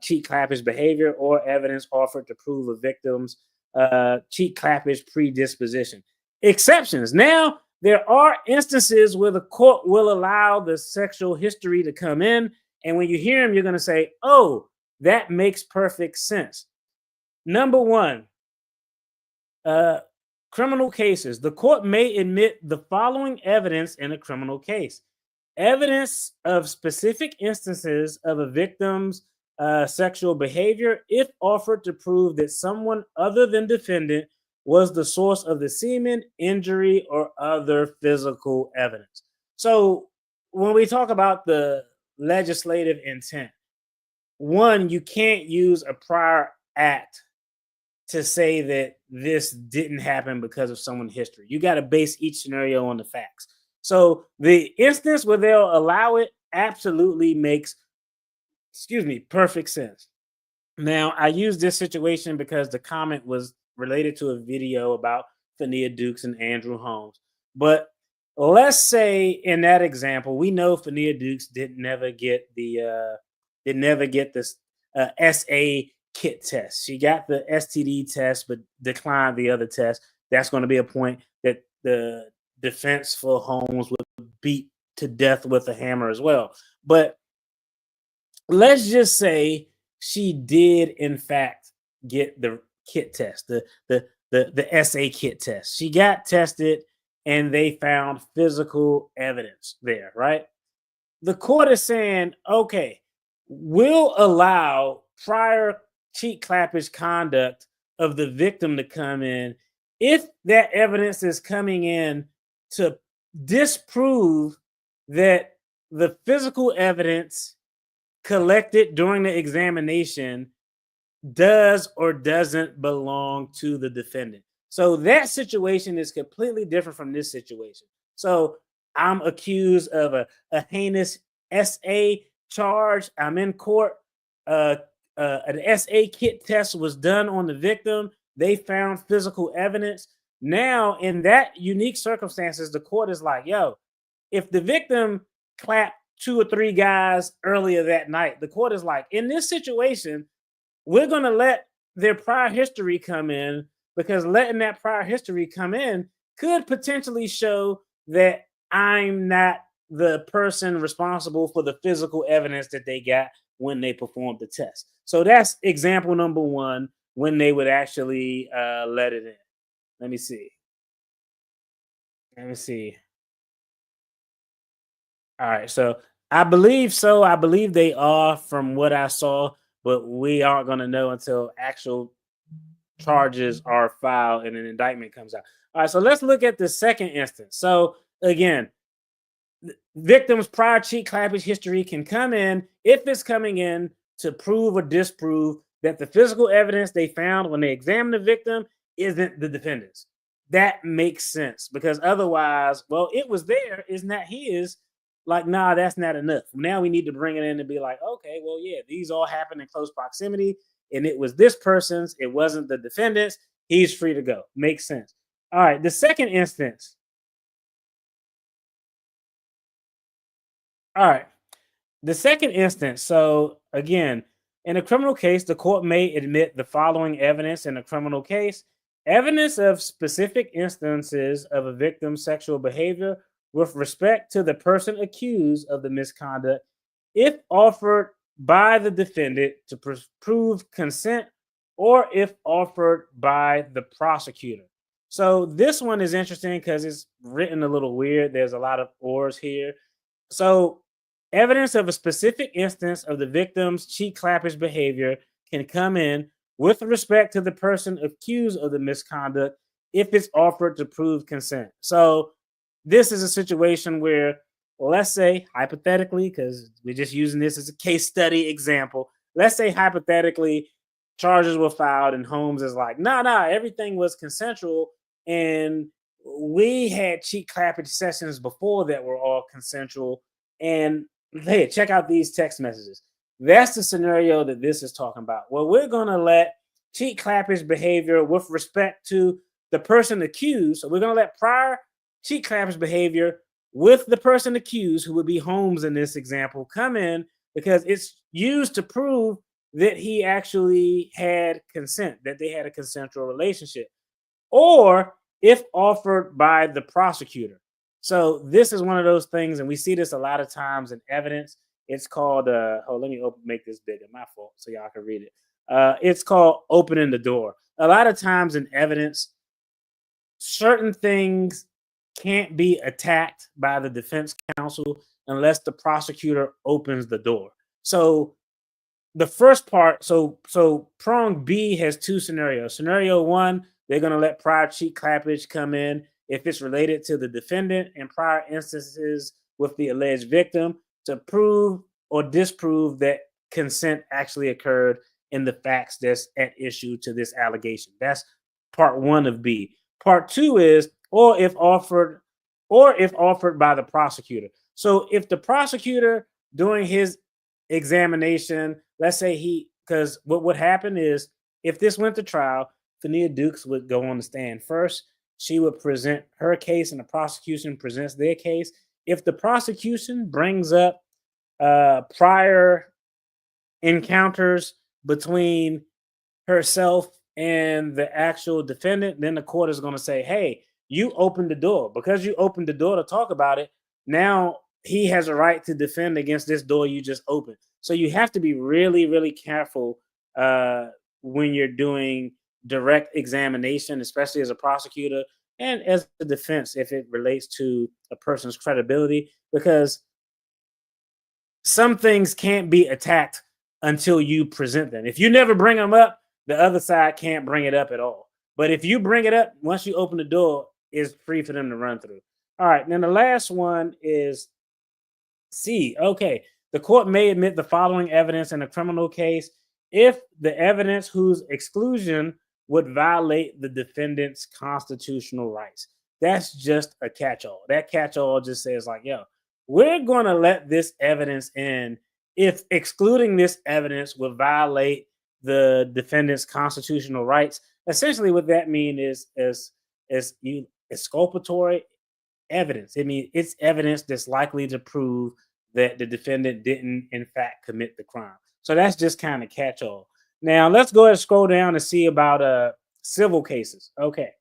cheat clappage behavior, or evidence offered to prove a victim's cheat clappage predisposition. Exceptions. Now, there are instances where the court will allow the sexual history to come in. And when you hear them, you're going to say, oh, that makes perfect sense. Number one, criminal cases. The court may admit the following evidence in a criminal case: evidence of specific instances of a victim's sexual behavior if offered to prove that someone other than defendant was the source of the semen, injury, or other physical evidence. So when we talk about the legislative intent, one, you can't use a prior act to say that this didn't happen because of someone's history. You got to base each scenario on the facts. So the instance where they'll allow it absolutely makes, perfect sense. Now, I use this situation because the comment was related to a video about Fenia Dukes and Andrew Holmes. But let's say in that example, we know Fenia Dukes didn't never get this SA kit test. She got the STD test, but declined the other test. That's going to be a point that the defense for Holmes would beat to death with a hammer as well. But let's just say she did, in fact, get the kit test, the SA kit test. She got tested and they found physical evidence there, right? The court is saying, okay, we'll allow prior cheat clappage conduct of the victim to come in if that evidence is coming in to disprove that the physical evidence collected during the examination does or doesn't belong to the defendant. So that situation is completely different from this situation. So I'm accused of a heinous SA charge. I'm in court. An SA kit test was done on the victim. They found physical evidence. Now, in that unique circumstances, the court is like, yo, if the victim clapped 2 or 3 guys earlier that night, the court is like, in this situation, we're going to let their prior history come in, because letting that prior history come in could potentially show that I'm not the person responsible for the physical evidence that they got when they performed the test. So that's example number one, when they would actually let it in. Let me see. All right. So I believe they are, from what I saw, but we aren't going to know until actual charges are filed and an indictment comes out. All right. So let's look at the second instance. So again, victims' prior cheat clappage history can come in if it's coming in to prove or disprove that the physical evidence they found when they examined the victim isn't the defendant's. That makes sense, because otherwise, well, it was there, isn't that his? Like, nah, that's not enough. Now we need to bring it in and be like, okay, well, yeah, these all happened in close proximity, and it was this person's, it wasn't the defendant's. He's free to go. Makes sense. All right, the second instance. All right. The second instance. So again, in a criminal case, the court may admit the following evidence in a criminal case: evidence of specific instances of a victim's sexual behavior with respect to the person accused of the misconduct, if offered by the defendant to prove consent, or if offered by the prosecutor. So this one is interesting because it's written a little weird. There's a lot of ors here. So evidence of a specific instance of the victim's cheat clappage behavior can come in with respect to the person accused of the misconduct if it's offered to prove consent. So this is a situation where, let's say hypothetically, because we're just using this as a case study example, let's say hypothetically charges were filed and Holmes is like, nah, everything was consensual, and we had cheat clappage sessions before that were all consensual. And hey, check out these text messages. That's the scenario that this is talking about. Well, we're going to let cheek clappish behavior with respect to the person accused. So we're going to let prior cheek clappish behavior with the person accused, who would be Holmes in this example, come in because it's used to prove that he actually had consent, that they had a consensual relationship, or if offered by the prosecutor. So this is one of those things, and we see this a lot of times in evidence. It's called, let me make this bigger, my fault, so y'all can read it. It's called opening the door. A lot of times in evidence, certain things can't be attacked by the defense counsel unless the prosecutor opens the door. So the first part, so prong B has two scenarios. Scenario one, they're going to let prior cheek clappage come in if it's related to the defendant and prior instances with the alleged victim to prove or disprove that consent actually occurred in the facts that's at issue to this allegation. That's part one of B. Part two is, or if offered by the prosecutor. So if the prosecutor during his examination, let's say because what would happen is if this went to trial, Fenia Dukes would go on the stand first. She would present her case and the prosecution presents their case. If the prosecution brings up prior encounters between herself and the actual defendant, then the court is going to say, hey, you opened the door. Because you opened the door to talk about it, now he has a right to defend against this door you just opened. So you have to be really, really careful when you're doing direct examination, especially as a prosecutor and as a defense, if it relates to a person's credibility, because some things can't be attacked until you present them. If you never bring them up, the other side can't bring it up at all. But if you bring it up, once you open the door, it's free for them to run through. All right. Then the last one is C. Okay. The court may admit the following evidence in a criminal case if the evidence whose exclusion would violate the defendant's constitutional rights. That's just a catch-all. That catch-all just says like, yo, we're going to let this evidence in if excluding this evidence would violate the defendant's constitutional rights. Essentially what that means is exculpatory evidence. I mean, it's evidence that's likely to prove that the defendant didn't, in fact, commit the crime. So that's just kind of catch-all. Now, let's go ahead and scroll down and see about civil cases. Okay.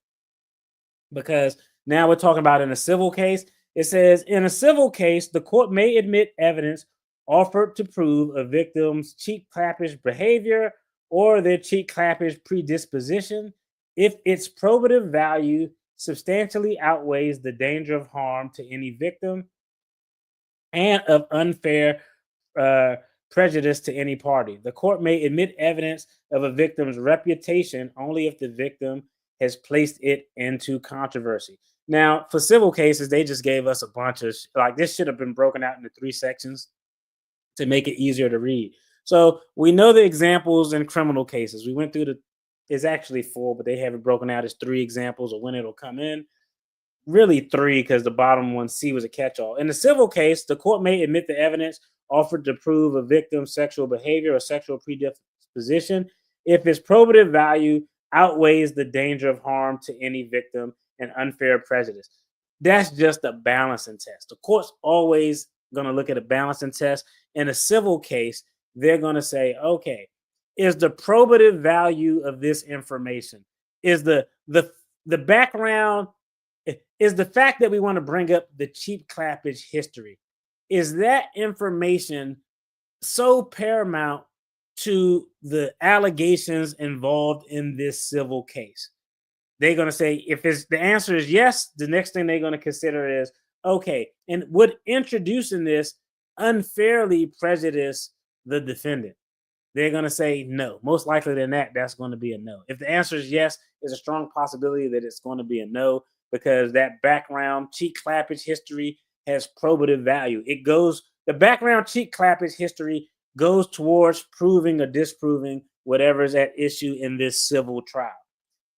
Because now we're talking about in a civil case. It says, in a civil case, the court may admit evidence offered to prove a victim's cheek clappish behavior or their cheek clappish predisposition if its probative value substantially outweighs the danger of harm to any victim and of unfair prejudice to any party. The court may admit evidence of a victim's reputation only if the victim has placed it into controversy. Now, for civil cases, they just gave us a bunch of, like, this should have been broken out into 3 sections to make it easier to read. So we know the examples in criminal cases. We went through it's actually 4, but they have it broken out as 3 examples of when it'll come in. Really 3, because the bottom one, C, was a catch-all. In the civil case, the court may admit the evidence offered to prove a victim's sexual behavior or sexual predisposition if its probative value outweighs the danger of harm to any victim and unfair prejudice. That's just a balancing test. The court's always going to look at a balancing test. In a civil case, they're going to say, okay, is the probative value of this information, is the background, is the fact that we want to bring up the cheek clappage history, is that information so paramount to the allegations involved in this civil case? They're going to say, if the answer is yes, the next thing they're going to consider is, okay, and would introducing this unfairly prejudice the defendant? They're going to say no. Most likely than that, that's going to be a no. If the answer is yes, there's a strong possibility that it's going to be a no, because that background cheek clappage history has probative value. The background cheek clappage history goes towards proving or disproving whatever is at issue in this civil trial.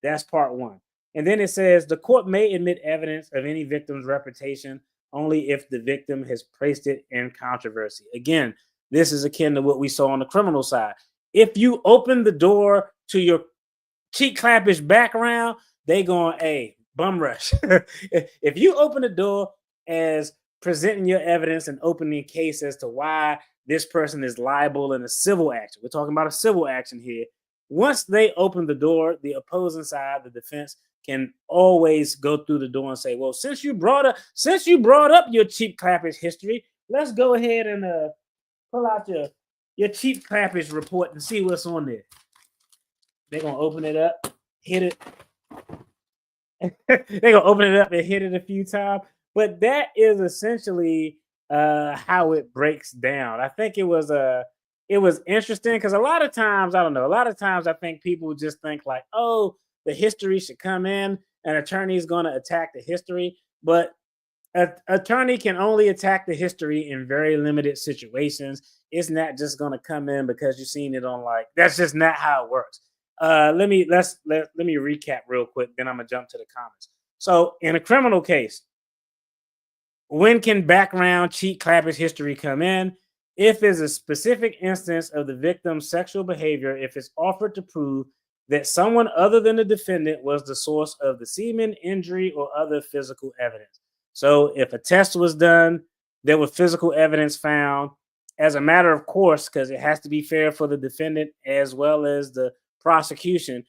That's part 1. And then it says the court may admit evidence of any victim's reputation only if the victim has placed it in controversy. Again, this is akin to what we saw on the criminal side. If you open the door to your cheek clappish background, they going, hey, bum rush. If you open the door as presenting your evidence and opening a case as to why this person is liable in a civil action, we're talking about a civil action here. Once they open the door, the opposing side, the defense, can always go through the door and say, well, since you brought up your cheap clappish history, let's go ahead and pull out your cheap clappish report and see what's on there. They're gonna open it up, hit it. They're gonna open it up and hit it a few times. But that is essentially how it breaks down. I think it was interesting because a lot of times, I don't know, I think people just think like, oh, the history should come in, an attorney is going to attack the history, but an attorney can only attack the history in very limited situations. It's not just going to come in because you've seen it on, like, that's just not how it works. Let me recap real quick, then I'm gonna jump to the comments. So in a criminal case, when can background cheat clappish history come in? If it's a specific instance of the victim's sexual behavior, if it's offered to prove that someone other than the defendant was the source of the semen, injury, or other physical evidence. So if a test was done, there was physical evidence found. As a matter of course, because it has to be fair for the defendant as well as the prosecution,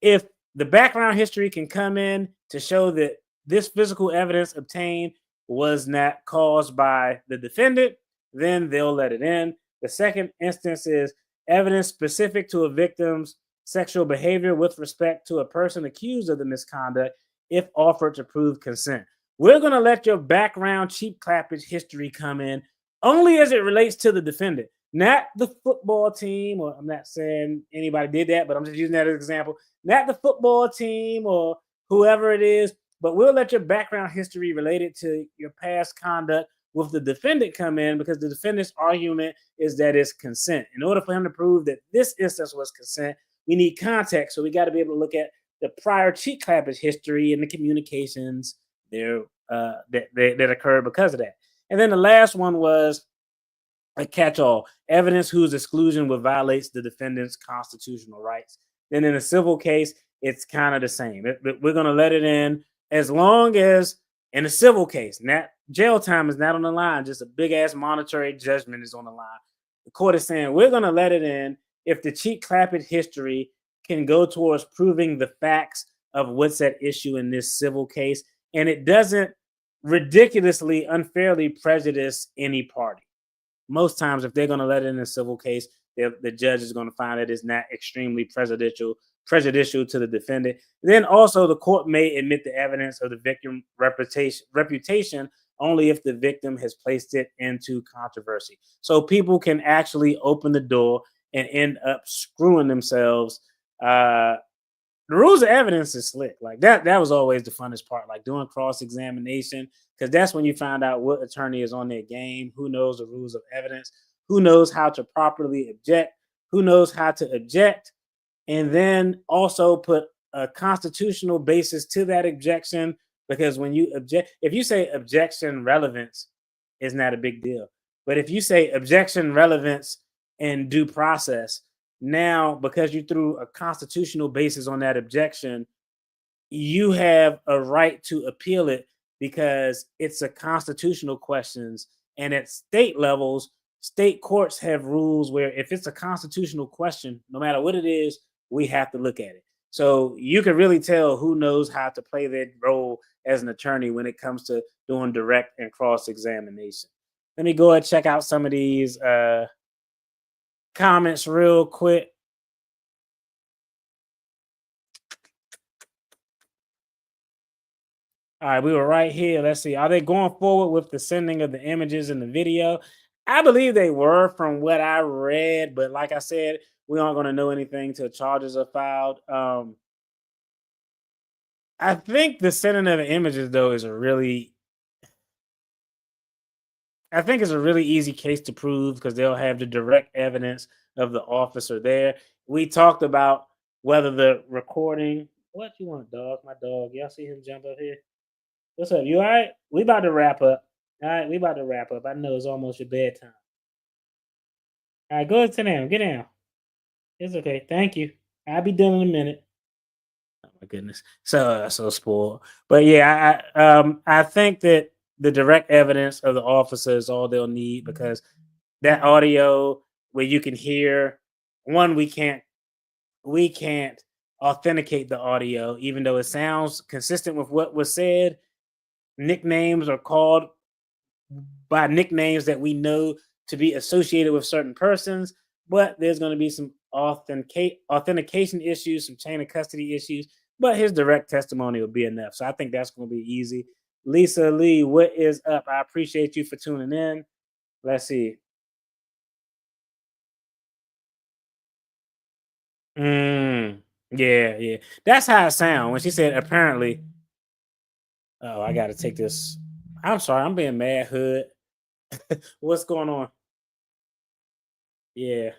if the background history can come in to show that this physical evidence obtained was not caused by the defendant, then they'll let it in. The second instance is evidence specific to a victim's sexual behavior with respect to a person accused of the misconduct if offered to prove consent. We're going to let your background cheap clappish history come in only as it relates to the defendant, not the football team, or I'm not saying anybody did that, but I'm just using that as an example. Not the football team or whoever it is, but we'll let your background history related to your past conduct with the defendant come in because the defendant's argument is that it's consent. In order for him to prove that this instance was consent, we need context. So we got to be able to look at the prior cheat clappish history and the communications there that occurred because of that. And then the last one was a catch-all, evidence whose exclusion would violate the defendant's constitutional rights. Then in a civil case, it's kind of the same. We're going to let it in as long as in a civil case, not jail time is not on the line, just a big-ass monetary judgment is on the line. The court is saying we're going to let it in if the cheat clappish history can go towards proving the facts of what's at issue in this civil case, and it doesn't ridiculously, unfairly prejudice any party. Most times, if they're going to let it in a civil case, the judge is going to find that it's not extremely prejudicial to the defendant. Then also, the court may admit the evidence of the victim reputation only if the victim has placed it into controversy. So people can actually open the door and end up screwing themselves. The rules of evidence is slick. Like that was always the funnest part, like doing cross-examination, because that's when you find out what attorney is on their game, who knows the rules of evidence, who knows how to properly object, who knows how to object, and then also put a constitutional basis to that objection. Because when you object, if you say objection relevance is not a big deal, but if you say objection relevance and due process, now because you threw a constitutional basis on that objection, you have a right to appeal it because it's a constitutional questions. And at state levels, state courts have rules where if it's a constitutional question, no matter what it is, we have to look at it. So you can really tell who knows how to play their role as an attorney when it comes to doing direct and cross-examination. Let me go ahead and check out some of these comments real quick. All right, we were right here. Let's see. Are they going forward with the sending of the images and the video? I believe they were from what I read, but like I said, we aren't going to know anything till charges are filed. I think the sending of the images, though, is a really easy case to prove because they'll have the direct evidence of the officer there. We talked about whether the recording. What you want, dog? My dog. Y'all see him jump up here? What's up? You all right? We about to wrap up. All right, we about to wrap up. I know it's almost your bedtime. All right, go ahead, sit down. Get down. It's okay. Thank you. I'll be done in a minute. Oh my goodness. So spoiled. But yeah, I think that the direct evidence of the officer is all they'll need because that audio where you can hear one, we can't authenticate the audio, even though it sounds consistent with what was said. Nicknames are called by nicknames that we know to be associated with certain persons, but there's going to be some authentication issues, some chain of custody issues, but his direct testimony will be enough. So I think that's going to be easy. Lisa Lee, what is up? I appreciate you for tuning in. Let's see. Yeah. That's how it sounds when she said apparently. Oh, I got to take this. I'm sorry, I'm being mad, Hood. What's going on? Yeah.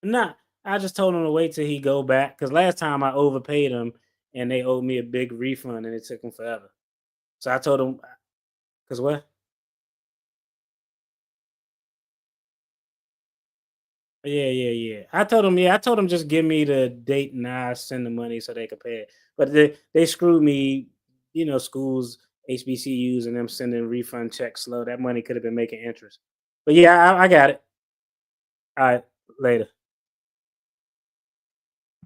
Nah, I just told him to wait till he go back because last time I overpaid him and they owed me a big refund and it took him forever. So I told him because what? Yeah. I told him just give me the date and I send the money so they could pay it. But they screwed me, schools, HBCUs, and them sending refund checks slow. That money could have been making interest. But yeah, I got it. All right, later.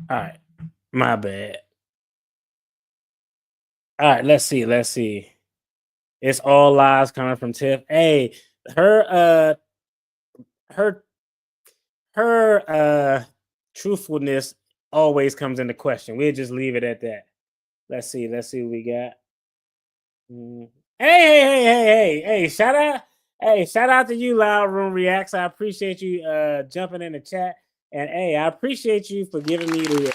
All right, my bad. All right, let's see. It's all lies coming from Tiff. Hey, her her her truthfulness always comes into question. We'll just leave it at that. Let's see what we got. Mm. Hey, shout out to you, Loud Room Reacts. I appreciate you jumping in the chat. And hey, I appreciate you for giving me the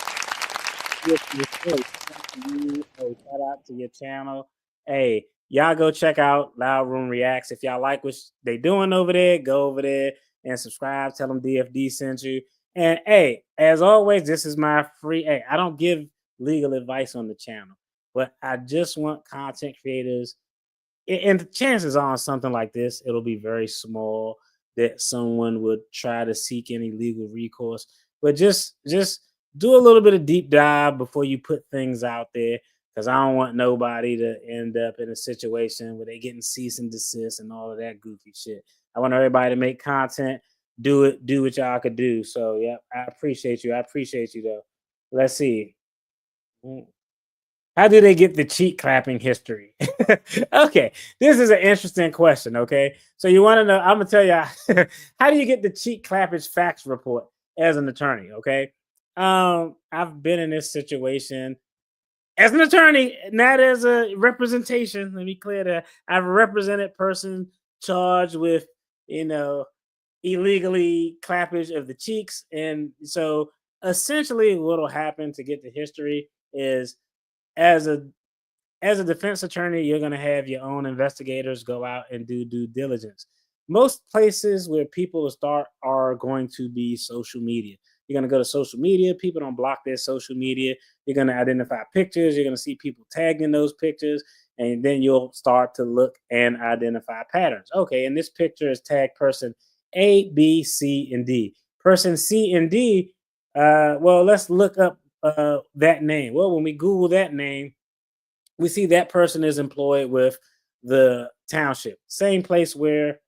shout out to your channel. Hey, y'all go check out Loud Room Reacts. If y'all like what they doing over there, go over there and subscribe. Tell them DFD sent you. And hey, as always, this is my free. Hey, I don't give legal advice on the channel, but I just want content creators. And the chances on something like this, it'll be very small that someone would try to seek any legal recourse. But just do a little bit of deep dive before you put things out there, because I don't want nobody to end up in a situation where they're getting cease and desist and all of that goofy shit. I want everybody to make content, do what y'all could do. So yeah, I appreciate you. Though. Let's see. How do they get the cheek clapping history? Okay, this is an interesting question. Okay, so you want to know? I'm gonna tell you how do you get the cheek clappage facts report as an attorney? Okay, I've been in this situation as an attorney, not as a representation. Let me clear that. I've represented person charged with, illegally clappage of the cheeks, and so essentially, what'll happen to get the history is as a defense attorney, you're going to have your own investigators go out and do due diligence. Most places where people will start are going to be social media. You're going to go to social media. People don't block their social media. You're going to identify pictures. You're going to see people tagged in those pictures. And then you'll start to look and identify patterns. Okay, and this picture is tagged person A, B, C, and D. Person C and D, well, let's look up that name. Well, when we Google that name, we see that person is employed with the township, same place where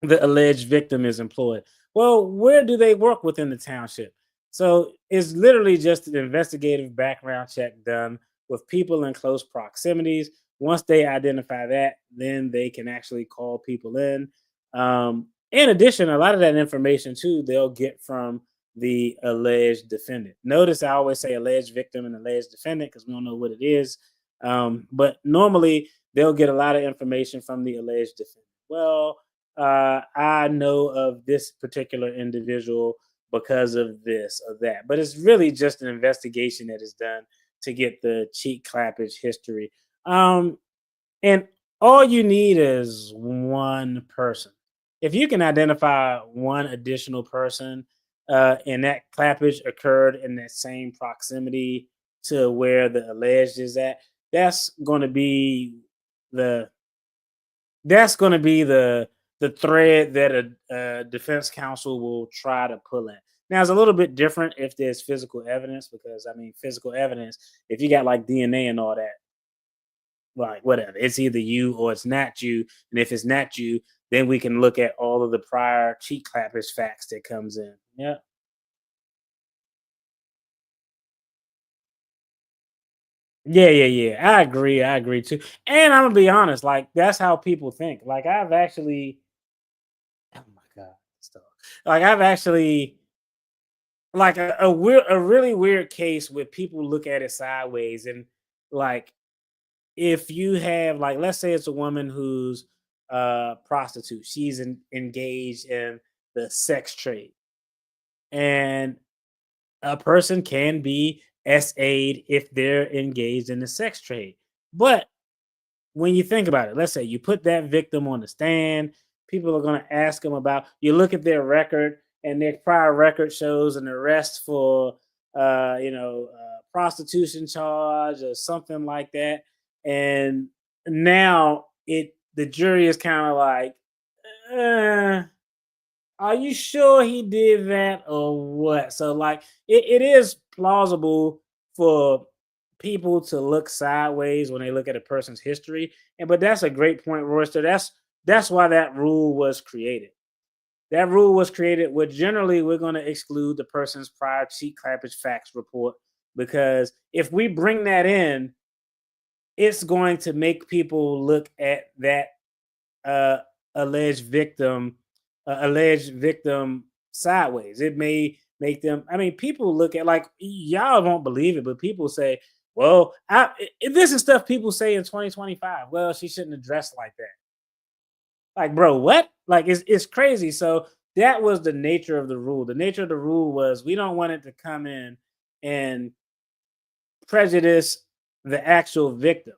the alleged victim is employed. Well, where do they work within the township? So it's literally just an investigative background check done with people in close proximities. Once they identify that, then they can actually call people in. In addition, a lot of that information too, they'll get from the alleged defendant. Notice I always say alleged victim and alleged defendant because we don't know what it is. But normally they'll get a lot of information from the alleged defendant. Well, I know of this particular individual because of this or that. But it's really just an investigation that is done to get the cheek clappage history. And all you need is one person. If you can identify one additional person and that clappage occurred in that same proximity to where the alleged is at, that's going to be the the thread that a defense counsel will try to pull at. Now, it's a little bit different if there's physical evidence, because I mean, physical evidence, if you got like DNA and all that, like whatever, it's either you or it's not you. And if it's not you, then we can look at all of the prior cheek clappers facts that comes in. Yeah. Yeah. I agree. I agree too. And I'm gonna be honest, like that's how people think. Like I've actually, oh my god, stuff. Like I've actually, like a really weird case where people look at it sideways, and like if you have, like, let's say it's a woman who's a prostitute, she's engaged in the sex trade, and a person can be SA'd if they're engaged in the sex trade. But when you think about it, let's say you put that victim on the stand, people are going to ask them about, you look at their record, and their prior record shows an arrest for, prostitution charge or something like that. And now the jury is kind of like, are you sure he did that or what? So like it is plausible for people to look sideways when they look at a person's history. And but that's a great point, Royster. That's why that rule was created. That rule was created where generally we're going to exclude the person's prior cheek clappage facts report, because if we bring that in, it's going to make people look at that uh, alleged victim sideways. It may make them. I mean, people look at, like, y'all won't believe it, but people say, "Well, this is stuff people say in 2025. Well, she shouldn't have dressed like that." Like, bro, what? Like, it's crazy. So that was the nature of the rule. The nature of the rule was we don't want it to come in and prejudice the actual victim.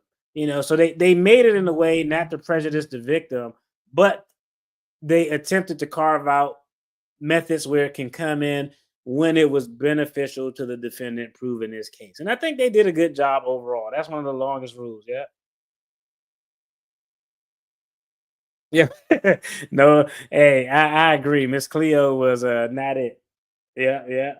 So they made it in a way not to prejudice the victim, but they attempted to carve out methods where it can come in when it was beneficial to the defendant proving his case. And I think they did a good job overall. That's one of the longest rules. Yeah. Yeah. No, hey, I agree. Miss Cleo was not it. Yeah.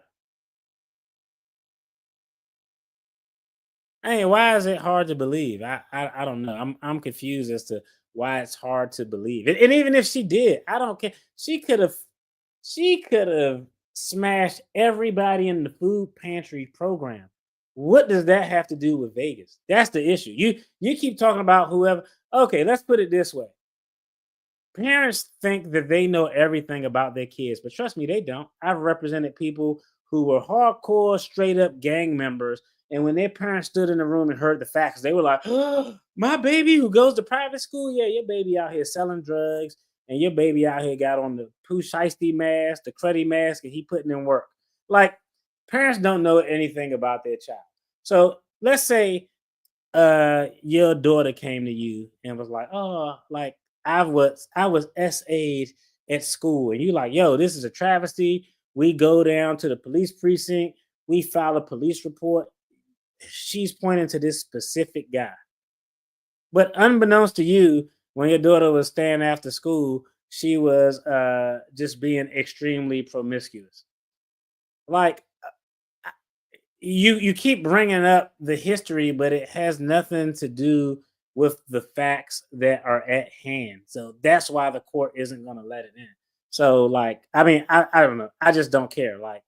Hey, why is it hard to believe? I don't know. I'm confused as to why it's hard to believe. And even if she did, I don't care. She could have smashed everybody in the food pantry program. What does that have to do with Vegas? That's the issue. You keep talking about whoever. Okay, let's put it this way. Parents think that they know everything about their kids, but trust me, they don't. I've represented people who were hardcore, straight up gang members, and when their parents stood in the room and heard the facts, they were like, "Oh, my baby who goes to private school, yeah, your baby out here selling drugs, and your baby out here got on the Pooh Shiesty mask, the cruddy mask, and he putting in work." Like, parents don't know anything about their child. So let's say your daughter came to you and was like, "Oh, like I was SA'd at school," and you like, "Yo, this is a travesty." We go down to the police precinct, we file a police report. She's pointing to this specific guy, but unbeknownst to you, when your daughter was staying after school, she was just being extremely promiscuous. Like, you keep bringing up the history, but it has nothing to do with the facts that are at hand. So that's why the court isn't going to let it in. So, like, I mean, I don't know. I just don't care. Like,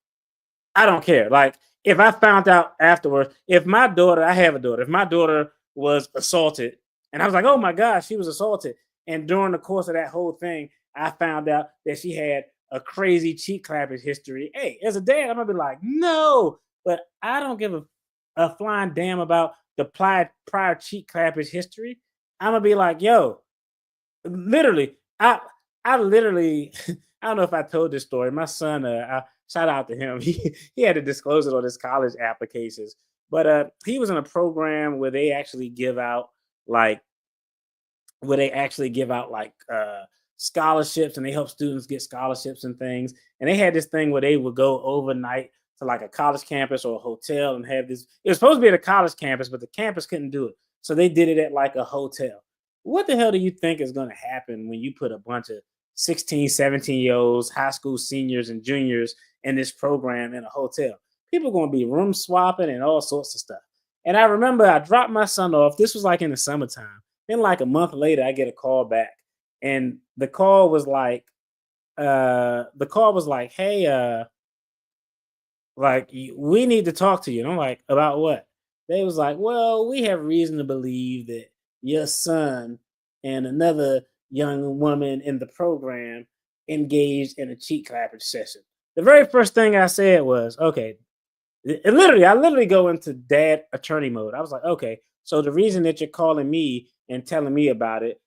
I don't care. Like, if I found out afterwards, if my daughter, I have a daughter, if my daughter was assaulted, and I was like, "Oh my gosh, she was assaulted," and during the course of that whole thing, I found out that she had a crazy cheek clapping history. Hey, as a dad, I'm gonna be like, "No," but I don't give a flying damn about the prior cheek clappers history. I'm gonna be like, "Yo, literally, I literally, I don't know if I told this story. My son, shout out to him. He had to disclose it on his college applications, but he was in a program where they actually give out like scholarships, and they help students get scholarships and things. And they had this thing where they would go overnight to like a college campus or a hotel and have this. It was supposed to be at a college campus, but the campus couldn't do it. So they did it at like a hotel. What the hell do you think is going to happen when you put a bunch of 16, 17-year-olds, high school seniors and juniors in this program in a hotel? People are going to be room swapping and all sorts of stuff. And I remember I dropped my son off. This was like in the summertime. Then like a month later, I get a call back. And the call was like, hey, like, we need to talk to you. And I'm like, about what? They was like, well, we have reason to believe that your son and another young woman in the program engaged in a cheek clapping session. The very first thing I said was, okay, I literally go into dad attorney mode. I was like, okay, so the reason that you're calling me and telling me about it,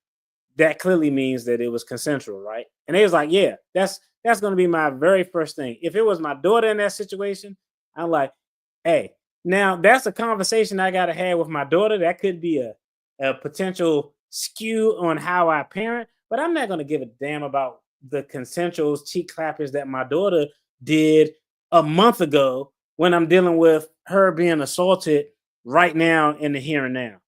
that clearly means that it was consensual, right? And they was like, yeah, that's going to be my very first thing. If it was my daughter in that situation, I'm like, hey, now that's a conversation I got to have with my daughter. That could be a potential skew on how I parent, but I'm not going to give a damn about the consensual cheek clappers that my daughter did a month ago when I'm dealing with her being assaulted right now in the here and now.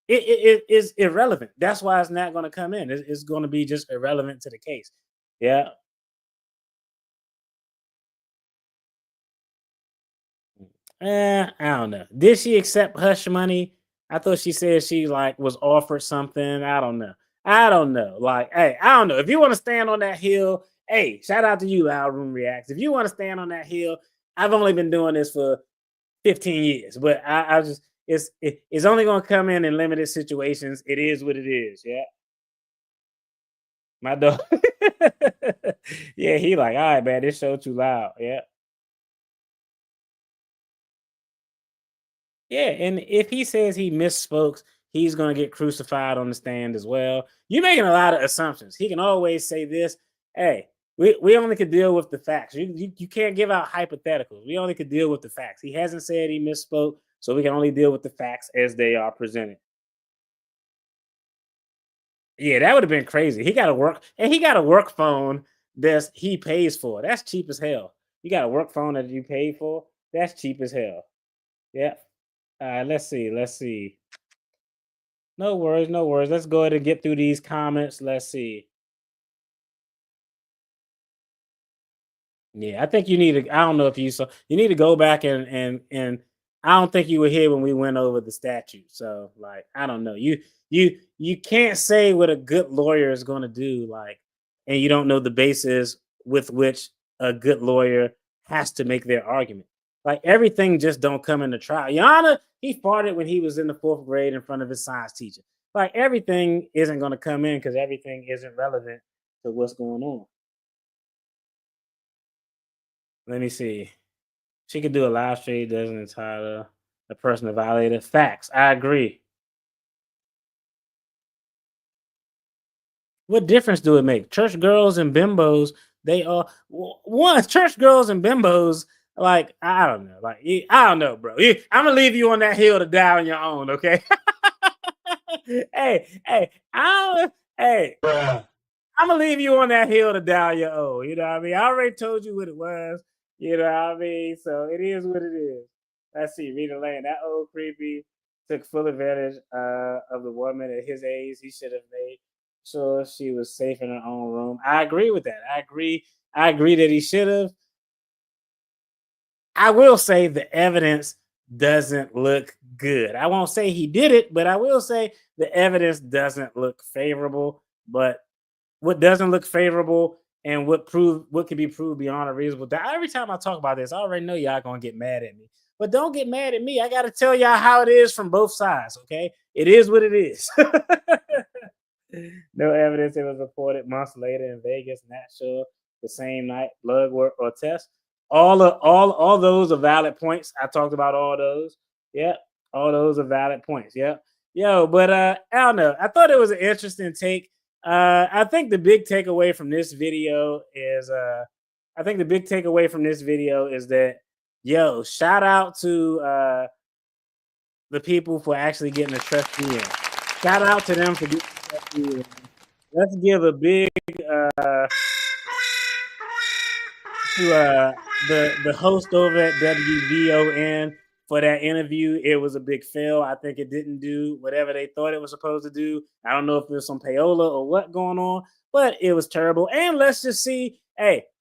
It is irrelevant. That's why it's not going to come in. It's going to be just irrelevant to the case. Yeah. I don't know. Did she accept hush money? I thought she said she like was offered something. I don't know. Like, hey, I don't know. If you want to stand on that hill, hey, shout out to you, Loud Room Reacts. If you want to stand on that hill, I've only been doing this for 15 years, but I just it's only going to come in limited situations. It is what it is. Yeah. My dog. Yeah, he like, all right, man, this show too loud. Yeah. Yeah, and if he says he misspoke, he's going to get crucified on the stand as well. You're making a lot of assumptions. He can always say this. Hey, we only could deal with the facts. You can't give out hypotheticals. We only could deal with the facts. He hasn't said he misspoke, so we can only deal with the facts as they are presented. Yeah, that would have been crazy. He got a work phone that he pays for. That's cheap as hell. You got a work phone that you pay for. That's cheap as hell. Yeah. Let's see. No worries. Let's go ahead and get through these comments. Let's see. Yeah, I think you need to. I don't know if you saw. You need to go back and I don't think you were here when we went over the statute. So like, I don't know. You can't say what a good lawyer is going to do. Like, and you don't know the basis with which a good lawyer has to make their argument. Like everything just don't come into trial. Your Honor, he farted when he was in the 4th grade in front of his science teacher. Like everything isn't going to come in because everything isn't relevant to what's going on. Let me see. She could do a live stream, doesn't entitle the person to violate it. Facts. I agree. What difference do it make? Church girls and bimbos, they are church girls and bimbos. Like, I don't know. Like, I don't know, bro. I'm gonna leave you on that hill to die on your own, okay? hey, I'm gonna leave you on that hill to die on your own. You know what I mean? I already told you what it was. You know what I mean? So it is what it is. Let's see. Rita Lane, that old creepy took full advantage of the woman at his age. He should have made sure she was safe in her own room. I agree with that. I agree that he should have. I will say the evidence doesn't look good. I won't say he did it, but I will say the evidence doesn't look favorable. But what doesn't look favorable and what can be proved beyond a reasonable doubt. Every time I talk about this, I already know y'all gonna get mad at me. But don't get mad at me. I gotta tell y'all how it is from both sides. Okay, it is what it is. No evidence. It was reported months later in Vegas. Not sure the same night. Blood work or test. All those are valid points. I talked about all those. Yeah, all those are valid points. Yeah. Yo, but I don't know. I thought it was an interesting take. I think the big takeaway from this video is that, yo, shout out to the people for actually getting a trustee in. Shout out to them for getting a trustee in. Let's give a big to the host over at WVON for that interview. It was a big fail. I think it didn't do whatever they thought it was supposed to do. I don't know if it was some payola or what going on, but it was terrible. And let's just see,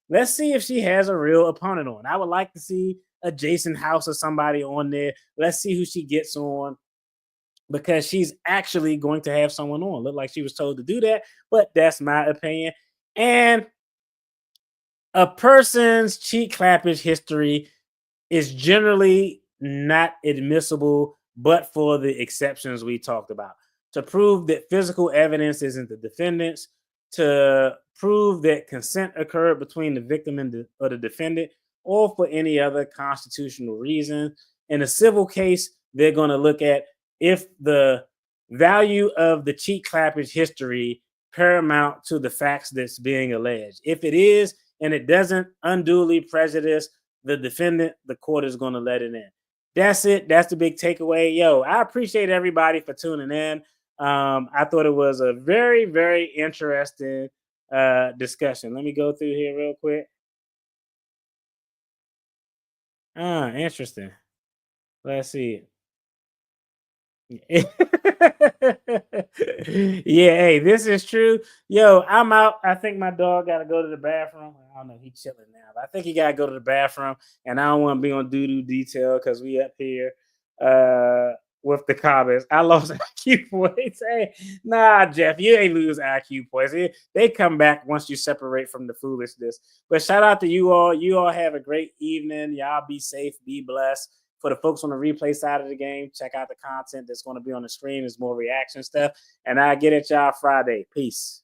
let's see if she has a real opponent on. I would like to see a Jason House or somebody on there. Let's see who she gets on, because she's actually going to have someone on. Look like she was told to do that, but that's my opinion. And a person's cheek clappage history is generally not admissible, but for the exceptions we talked about. To prove that physical evidence isn't the defendant's, to prove that consent occurred between the victim and the defendant, or for any other constitutional reason. In a civil case, they're going to look at if the value of the cheek clappage history paramount to the facts that's being alleged. If it is, and it doesn't unduly prejudice the defendant, the court is going to let it in. That's it. That's the big takeaway. Yo, I appreciate everybody for tuning in. I thought it was a very, very interesting discussion. Let me go through here real quick. Interesting. Let's see. Yeah, hey, this is true. Yo, I'm out. I think my dog got to go to the bathroom. I don't know. He's chilling now, but I think he got to go to the bathroom. And I don't want to be on doo-doo detail because we up here with the comments. I lost IQ points. Hey, nah, Jeff, you ain't lose IQ points. They come back once you separate from the foolishness. But shout out to you all. You all have a great evening. Y'all be safe. Be blessed. For the folks on the replay side of the game, check out the content that's going to be on the screen. There's more reaction stuff. And I'll get at y'all Friday. Peace.